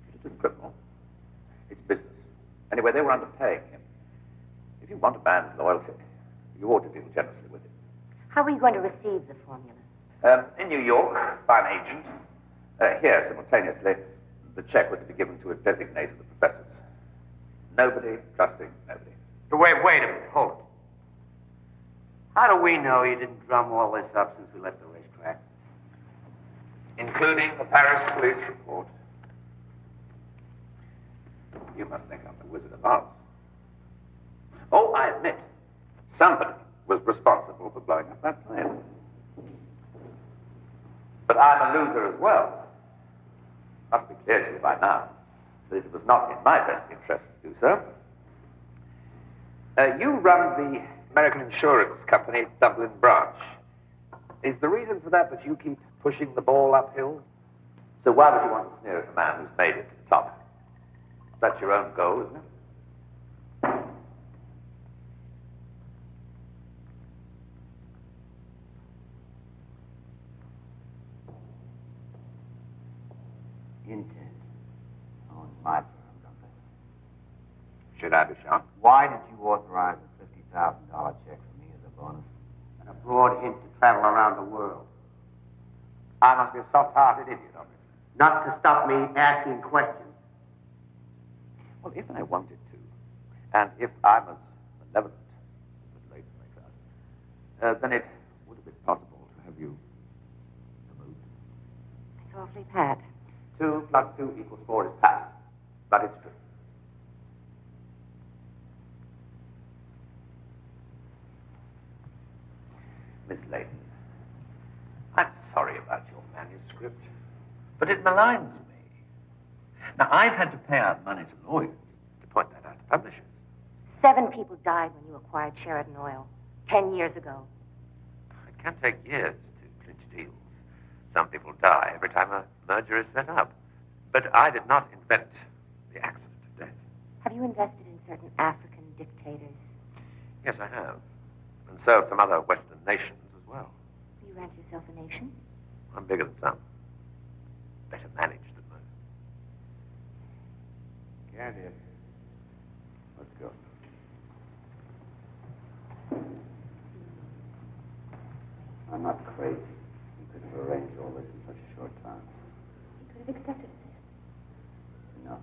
But it isn't criminal. It's business. Anyway, they were underpaying him. If you want a man's loyalty, you ought to deal generously with him. How were you going to receive the formula? In New York, by an agent. Here, simultaneously, the check was to be given to a designated of the professors. Nobody trusting nobody. But wait a minute. Hold it. How do we know you didn't drum all this up since we left the racetrack? Including the Paris police report. You must think I'm the Wizard of Oz. Oh, I admit, somebody was responsible for blowing up that plane. But I'm a loser as well. Must be clear to you by now that it was not in my best interest to do so. You run the American Insurance Company Dublin branch. Is the reason for that you keep pushing the ball uphill? So why would you want to sneer at a man who's made it to the top? That's your own goal, isn't it? Intent owns my firm, don't they? Should I be shocked? Why did you authorize a $50,000 check for me as a bonus? And a broad hint to travel around the world. I must be a soft-hearted idiot, obviously. Not to stop me asking questions. Well, if I wanted to, and if I'm as malevolent as Miss Layton makes out, then it would have been possible to have you removed. It's awfully pat. 2 plus 2 equals 4 is pat, but it's true. Miss Layton, I'm sorry about your manuscript, but it maligns me. Now, I've had to pay out money to lawyers to point that out to publishers. 7 people died when you acquired Sheridan Oil 10 years ago. It can take years to clean Some people die every time a merger is set up. But I did not invent the accident of death. Have you invested in certain African dictators? Yes, I have. And so have some other Western nations as well. You rank yourself a nation? I'm bigger than some. Better managed than most. Candy, let's go. I'm not crazy. You could have arranged all this in such a short time. You could have accepted it. No.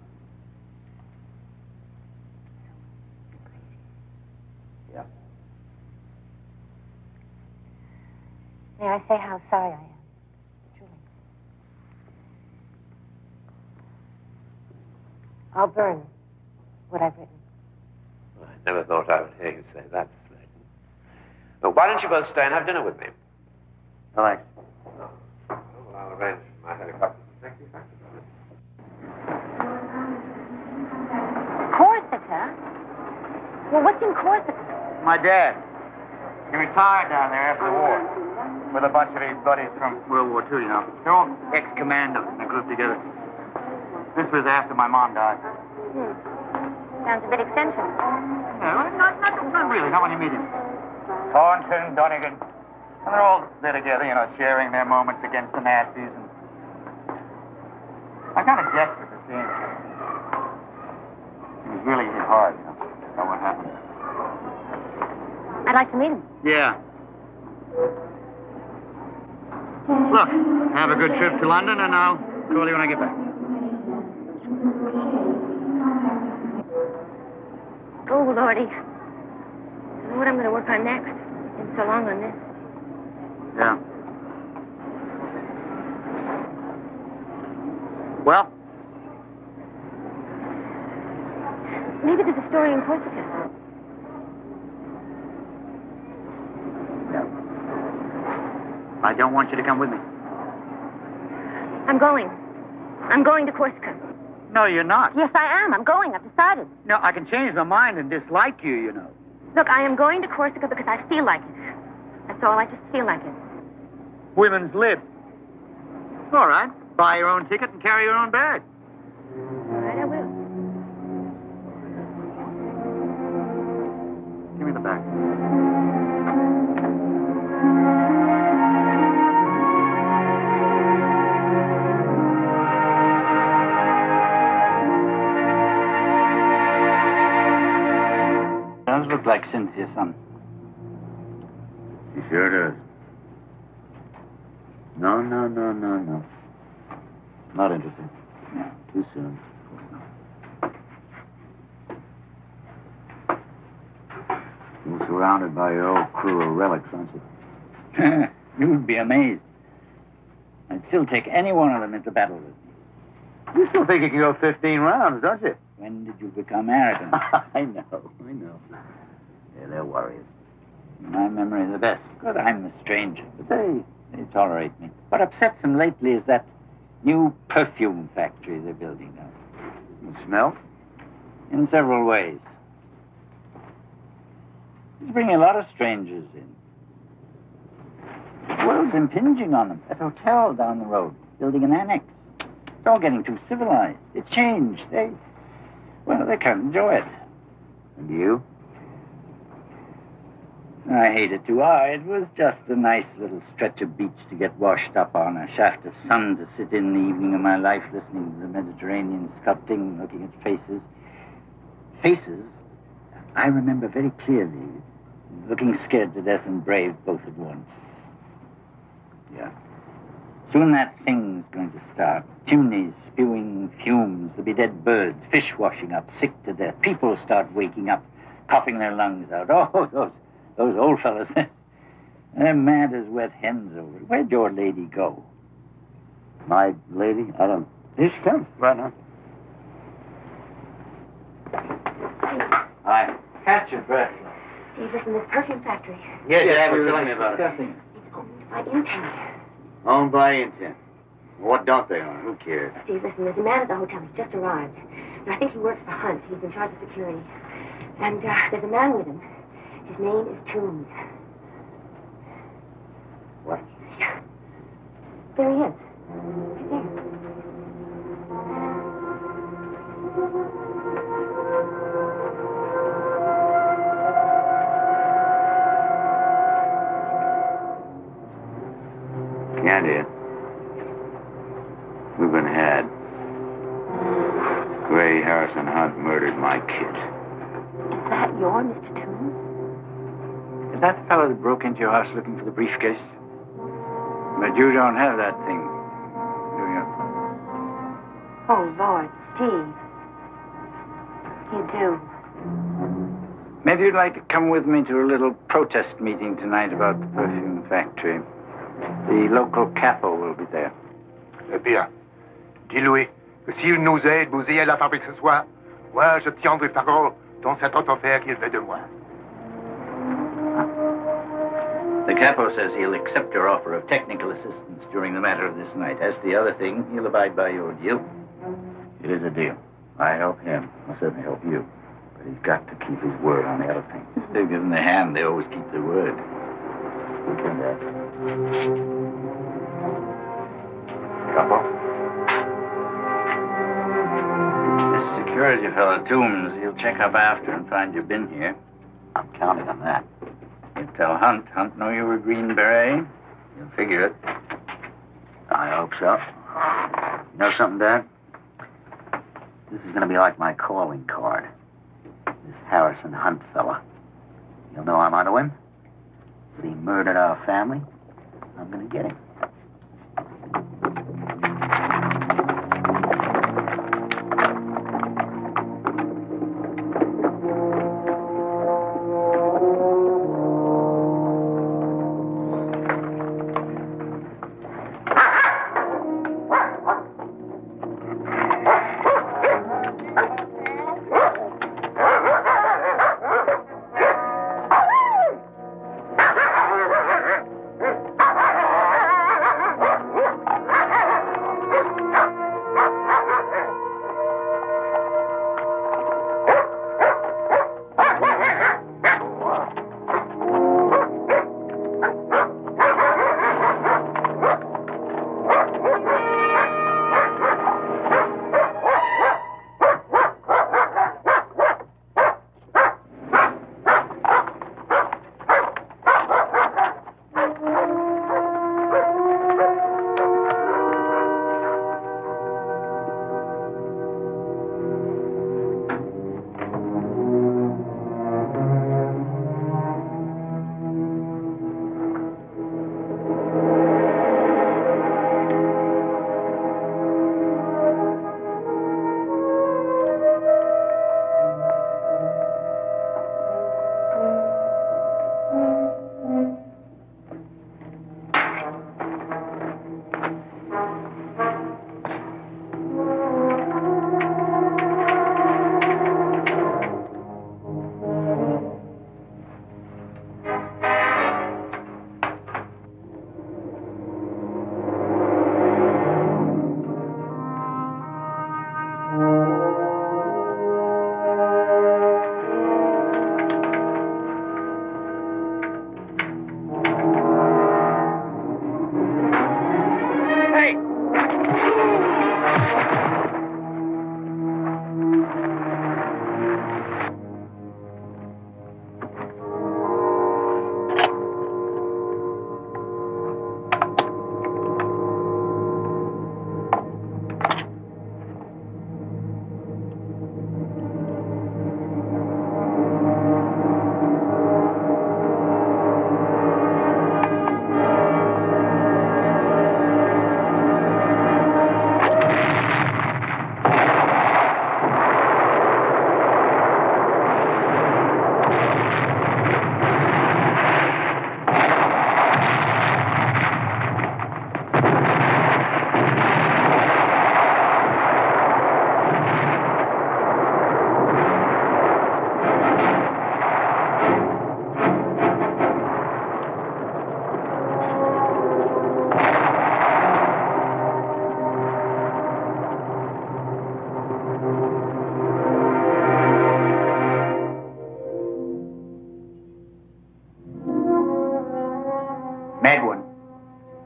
Yeah. May I say how sorry I am? Truly. I'll burn what I've written. I never thought I would hear you say that, Miss Layton. Well, why don't you both stay and have dinner with me? Thanks. Oh, well, I'll arrange my helicopter to take you back. Corsica? Well, what's in Corsica? My dad. He retired down there after the war. With a bunch of his buddies from World War II, you know. They're all ex-commandos in a group together. This was after my mom died. Sounds a bit eccentric. Yeah, well, not really, not when you meet him. Thornton, Dunnigan. And they're all there together, you know, sharing their moments against the Nazis. And I'm kind of desperate to see him. He was really hit hard, you know, about what happened. I'd like to meet him. Yeah. Look, have a good trip to London, and I'll call you when I get back. Oh, Lordy. I don't know what I'm going to work on next. Been so long on this. Yeah. Well? Maybe there's a story in Corsica. I don't want you to come with me. I'm going. I'm going to Corsica. No, you're not. Yes, I am. I'm going. I've decided. No, I can change my mind and dislike you, you know. Look, I am going to Corsica because I feel like it. That's all. I just feel like it. Women's lib. All right. Buy your own ticket and carry your own bag. All right, I will. Give me the bag. Does look like Cynthia, son. You sure does. No. Not interested. No. Too soon. You're surrounded by your old crew of relics, aren't you? You'd be amazed. I'd still take any one of them into battle with me. You still think you can go 15 rounds, don't you? When did you become arrogant? I know. Yeah, they're warriors. My memory is the best. Good, I'm the stranger, but they tolerate me. What upsets them lately is that new perfume factory they're building now. You smell? In several ways. It's bringing a lot of strangers in. The world's impinging on them. That hotel down the road, building an annex. It's all getting too civilized. It's changed. They can't enjoy it. And you? I hate it too hard. It was just a nice little stretch of beach to get washed up on, a shaft of sun to sit in the evening of my life, listening to the Mediterranean sculpting, looking at faces. Faces I remember very clearly, looking scared to death and brave both at once. Yeah. Soon that thing's going to start. Chimneys spewing fumes. There'll be dead birds, fish washing up, sick to death. People start waking up, coughing their lungs out. Oh, those old fellas, they're mad as wet hens over it. Where'd your lady go? My lady? I don't... Here she comes, right now. Hi. Catch your breath. Steve, listen, this perfume factory. Yes, Dad was telling me about it. It's owned by Intent. Owned by Intent. What don't they own? Who cares? Steve, listen, there's a man at the hotel. He's just arrived. And I think he works for Hunt. He's in charge of security. And there's a man with him. His name is Toombs. What? Yeah. There he is. Candy, we've been had. Gray Harrison Hunt murdered my kid. Is that your Mr. Toombs? Is that the fellow that broke into your house looking for the briefcase? But you don't have that thing, do you? Oh, Lord, Steve. You do. Maybe you'd like to come with me to a little protest meeting tonight about the perfume factory. The local capo will be there. Eh bien, dis-lui que s'il nous aide, vous ayez la fabrique ce soir, moi, je tiendrai parole dans cette autre affaire qu'il fait de moi. The capo says he'll accept your offer of technical assistance during the matter of this night. As the other thing, he'll abide by your deal. It is a deal. I help him. I'll certainly help you. But he's got to keep his word on the other thing. They give them the hand, they always keep their word. Okay, Dad. Capo? This security fellow, Toombs, he'll check up after and find you've been here. I'm counting on that. You tell Hunt. Hunt know you were Green Beret? You'll figure it. I hope so. You know something, Dad? This is going to be like my calling card. This Harrison Hunt fella. You'll know I'm onto him. But he murdered our family. I'm going to get him. Medwin,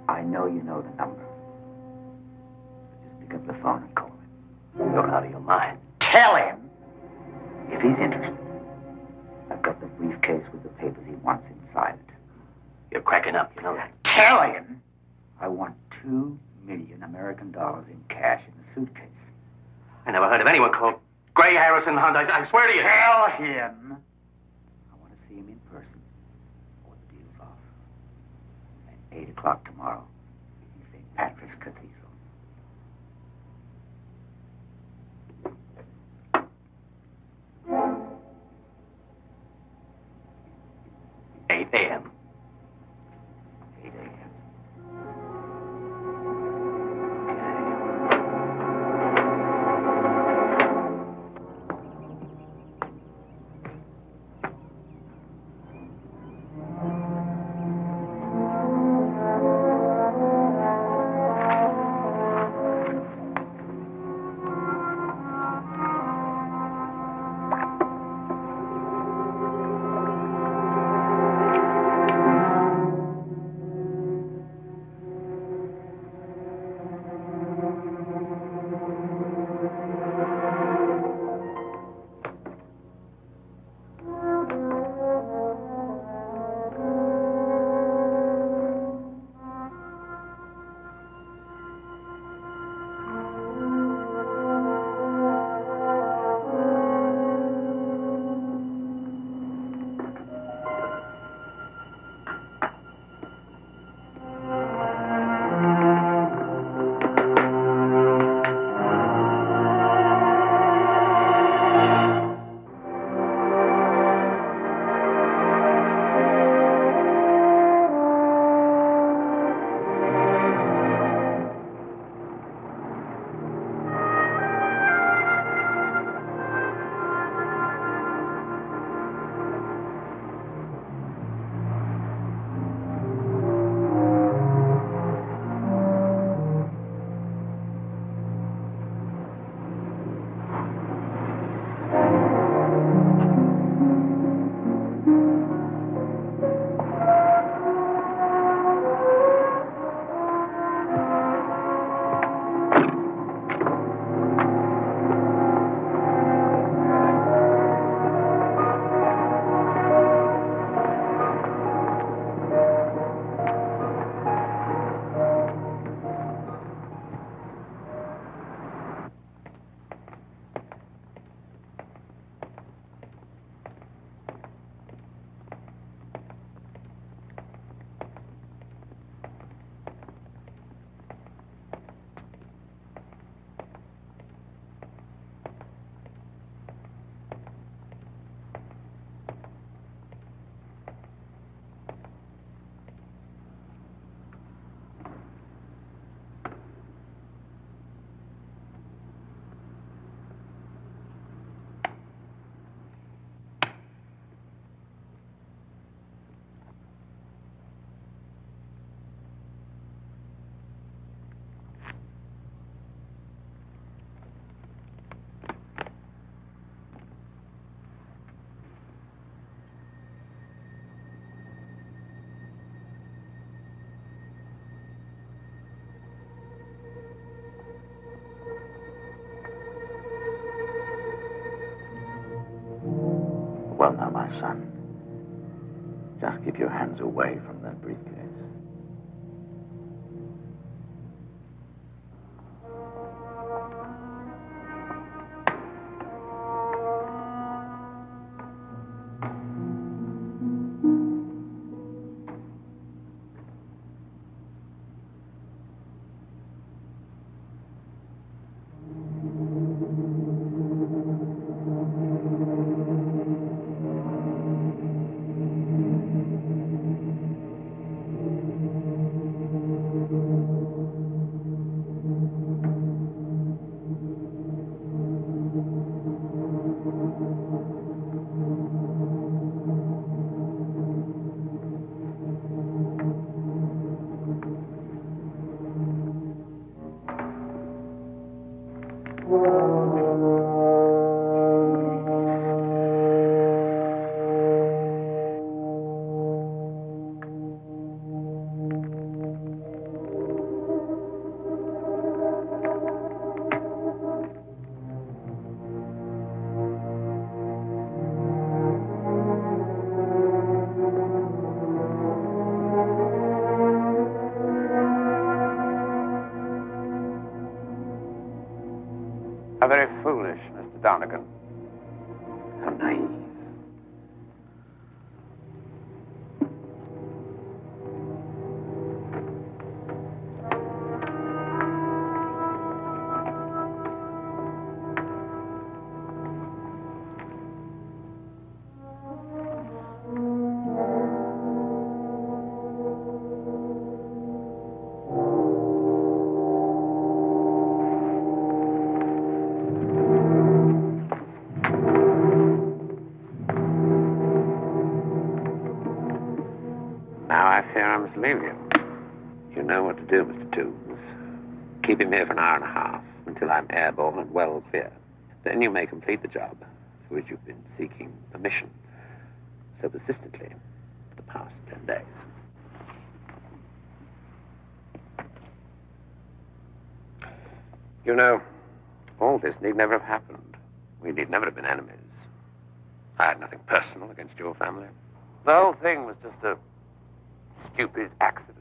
I know you know the number. Just pick up the phone and call him. You're out of your mind. Tell him, if he's interested, I've got the briefcase with the papers he wants inside it. You're cracking up, you know that. Tell him I want $2 million American dollars in cash in the suitcase. I never heard of anyone called Gray Harrison Hunt. I swear to you. Tell him I want to see him in person, or the deal's off. At 8 o'clock tomorrow in St. Patrick's Cathedral. $8 a.m. 8 a.m. Well, now, my son, just keep your hands away from that briefcase. How very foolish, Mr. Donegan. How naive. Now I fear I must leave you. You know what to do, Mr. Toombs. Keep him here for an hour and a half until I'm airborne and well clear. Then you may complete the job for which you've been seeking permission so persistently for the past 10 days. You know, all this need never have happened. We need never have been enemies. I had nothing personal against your family. The whole thing was just a stupid accident.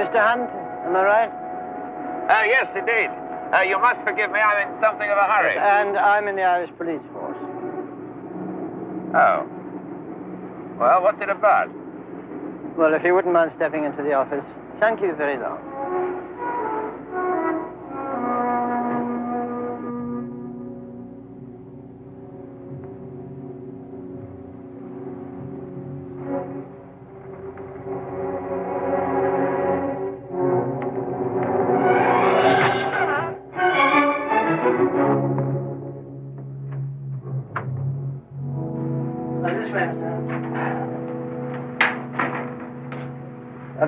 Mr. Hunt, am I right? Yes, indeed. You must forgive me, I'm in something of a hurry. Yes, and I'm in the Irish police force. Oh. Well, what's it about? Well, if you wouldn't mind stepping into the office, thank you very long.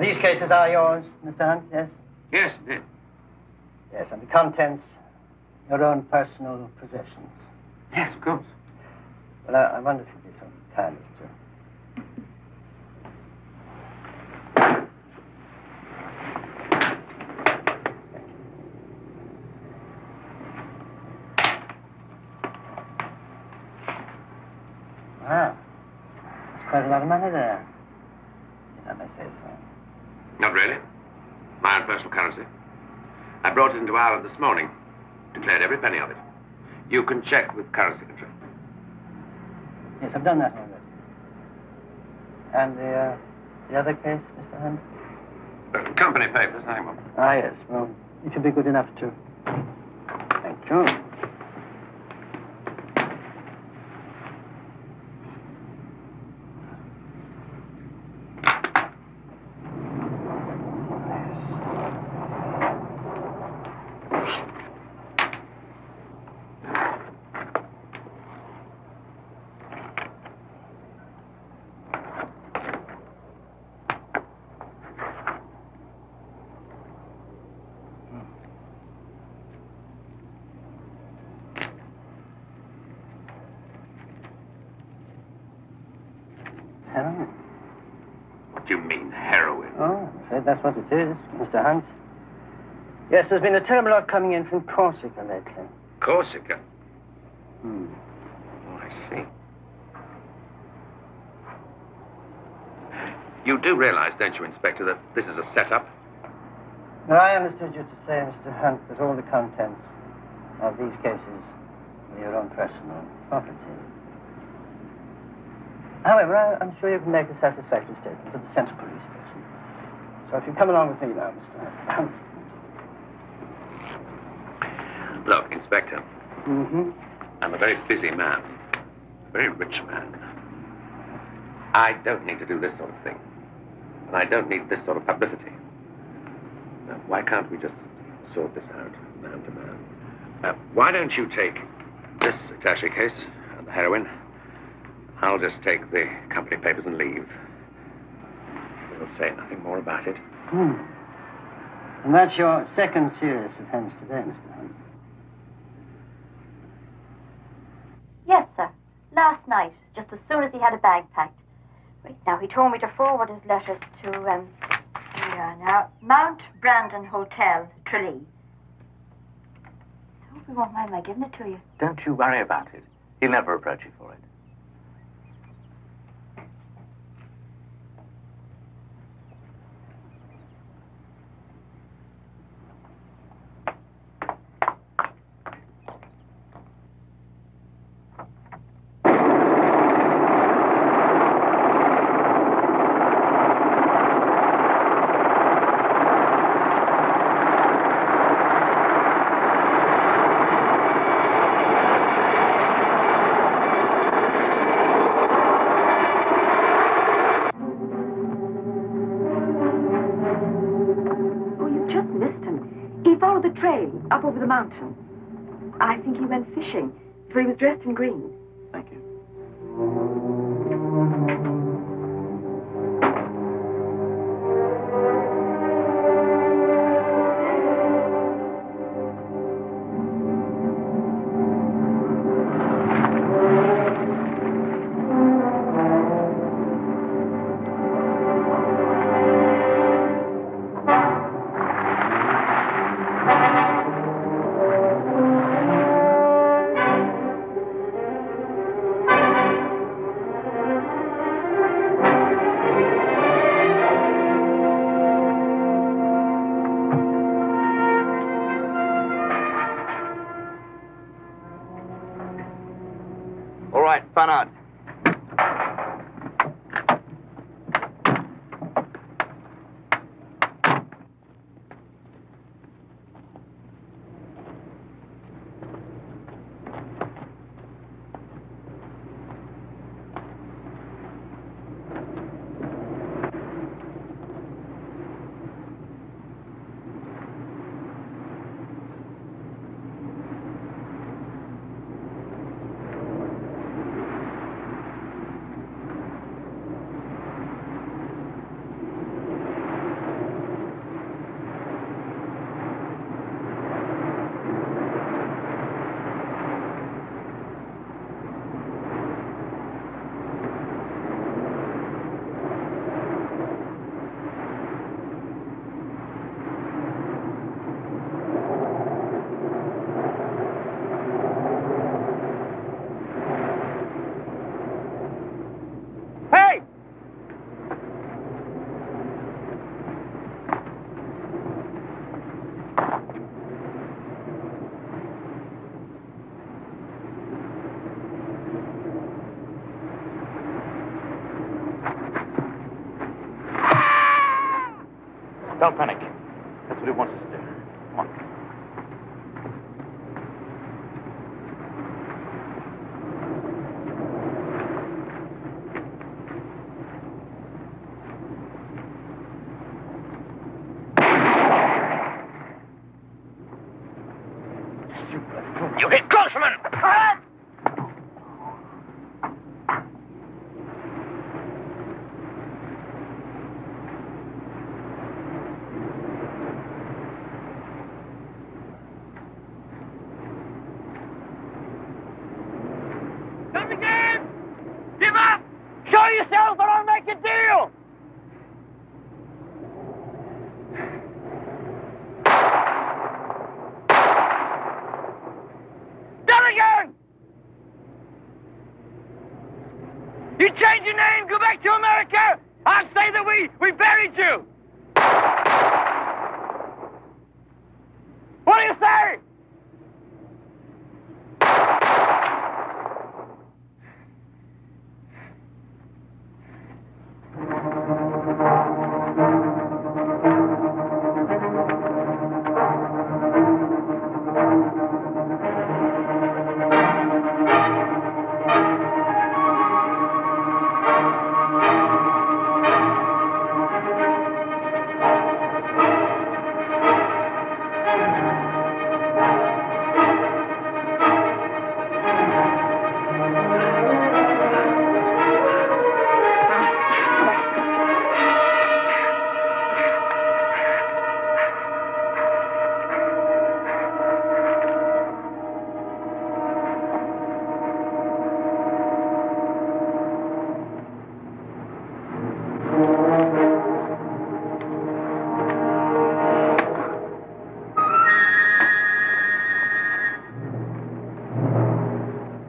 These cases are yours, Mr. Hunt, yes? Yes, indeed. Yes, and the contents, your own personal possessions. Yes, of course. Well, I wonder if you'd be so kind as to... Wow. There's quite a lot of money there, if I may say so. Not really. My own personal currency. I brought it into Ireland this morning. Declared every penny of it. You can check with currency control. Yes, I've done that already. And the other case, Mr. Hunt? Company papers, hang on. Ah, yes. Well, if you'd be good enough to... Thank you. Heroin? What do you mean, heroin? Oh, I'm afraid that's what it is, Mr. Hunt. Yes, there's been a terrible lot coming in from Corsica lately. Corsica? Hmm. Oh, I see. You do realize, don't you, Inspector, that this is a setup? Now, I understood you to say, Mr. Hunt, that all the contents of these cases were your own personal property. However, I'm sure you can make a satisfactory statement to the Central Police Station. So if you come along with me now, Mr. Hunt. Look, Inspector, Mm-hmm. I'm a very busy man, a very rich man. I don't need to do this sort of thing. And I don't need this sort of publicity. Now, why can't we just sort this out, man to man? Why don't you take this attaché case and the heroin? I'll just take the company papers and leave. We'll say nothing more about it. And that's your second serious offense today, Mr. Hunt. Yes, sir. Last night, just as soon as he had a bag packed. Right now, he told me to forward his letters to, here now, Mount Brandon Hotel, Tralee. I hope you won't mind my giving it to you. Don't you worry about it. He'll never approach you for it. Up over the mountain. I think he went fishing, for he was dressed in green. Thank you. Fun out. Don't panic. That's what he wants us to do. Come on. You get close, man! Come again! Give up! Show yourself or I'll make a deal! Dunigan! You change your name, go back to America, I'll say that we buried you! What do you say?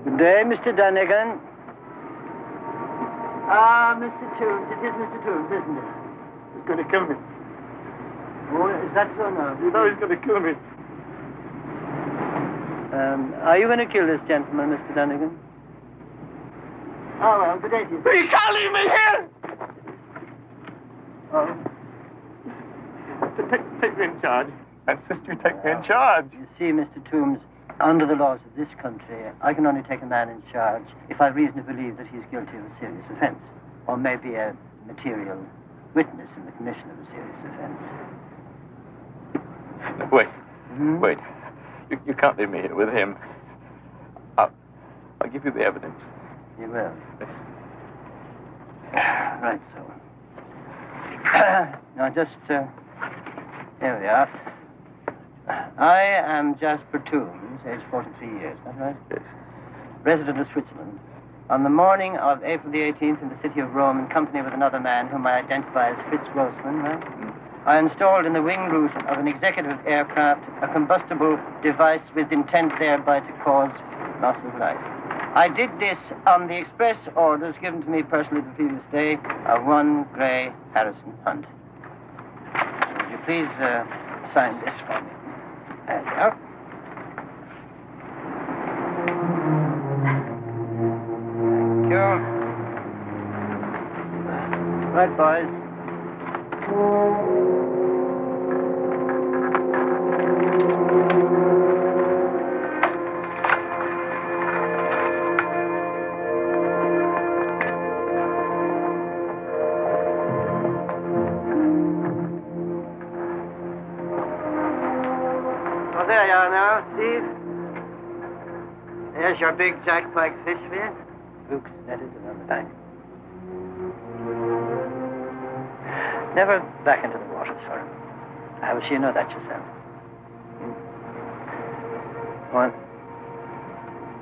Good day, Mr. Dunnigan. Ah, Mr. Toombs. It is Mr. Toombs, isn't it? He's going to kill me. Oh, is that so now? You know he's going to kill me. Are you going to kill this gentleman, Mr. Dunnigan? Oh, well, good day to you. You can't leave me here! Oh. Take me in charge. I insist you take me in charge. You see, Mr. Toombs, under the laws of this country, I can only take a man in charge if I reasonably believe that he's guilty of a serious offense, or maybe a material witness in the commission of a serious offense. Wait. Wait. You can't leave me here with him. I'll give you the evidence. You will. Right, so. Now, just, here we are. I am Jasper Toombs, age 43 years, is that right? Yes. Resident of Switzerland. On the morning of April the 18th in the city of Rome, in company with another man whom I identify as Fritz Grossman, right? I installed in the wing root of an executive aircraft a combustible device with intent thereby to cause loss of life. I did this on the express orders given to me personally the previous day of one Gray Harrison Hunt. Would you please sign this for me? There you are. Thank you. Right, boys. Well, there you are now, Steve. There's your big jackpike fish for you. Luke's netted and on the bank. Never back into the waters for him. How will you know that yourself? Well,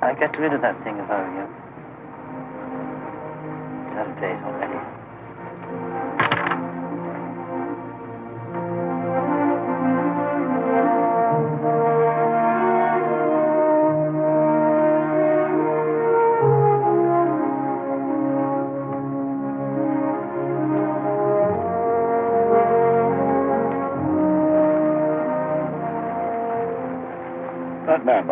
I'd get rid of that thing if I were you. It's out of date already. That man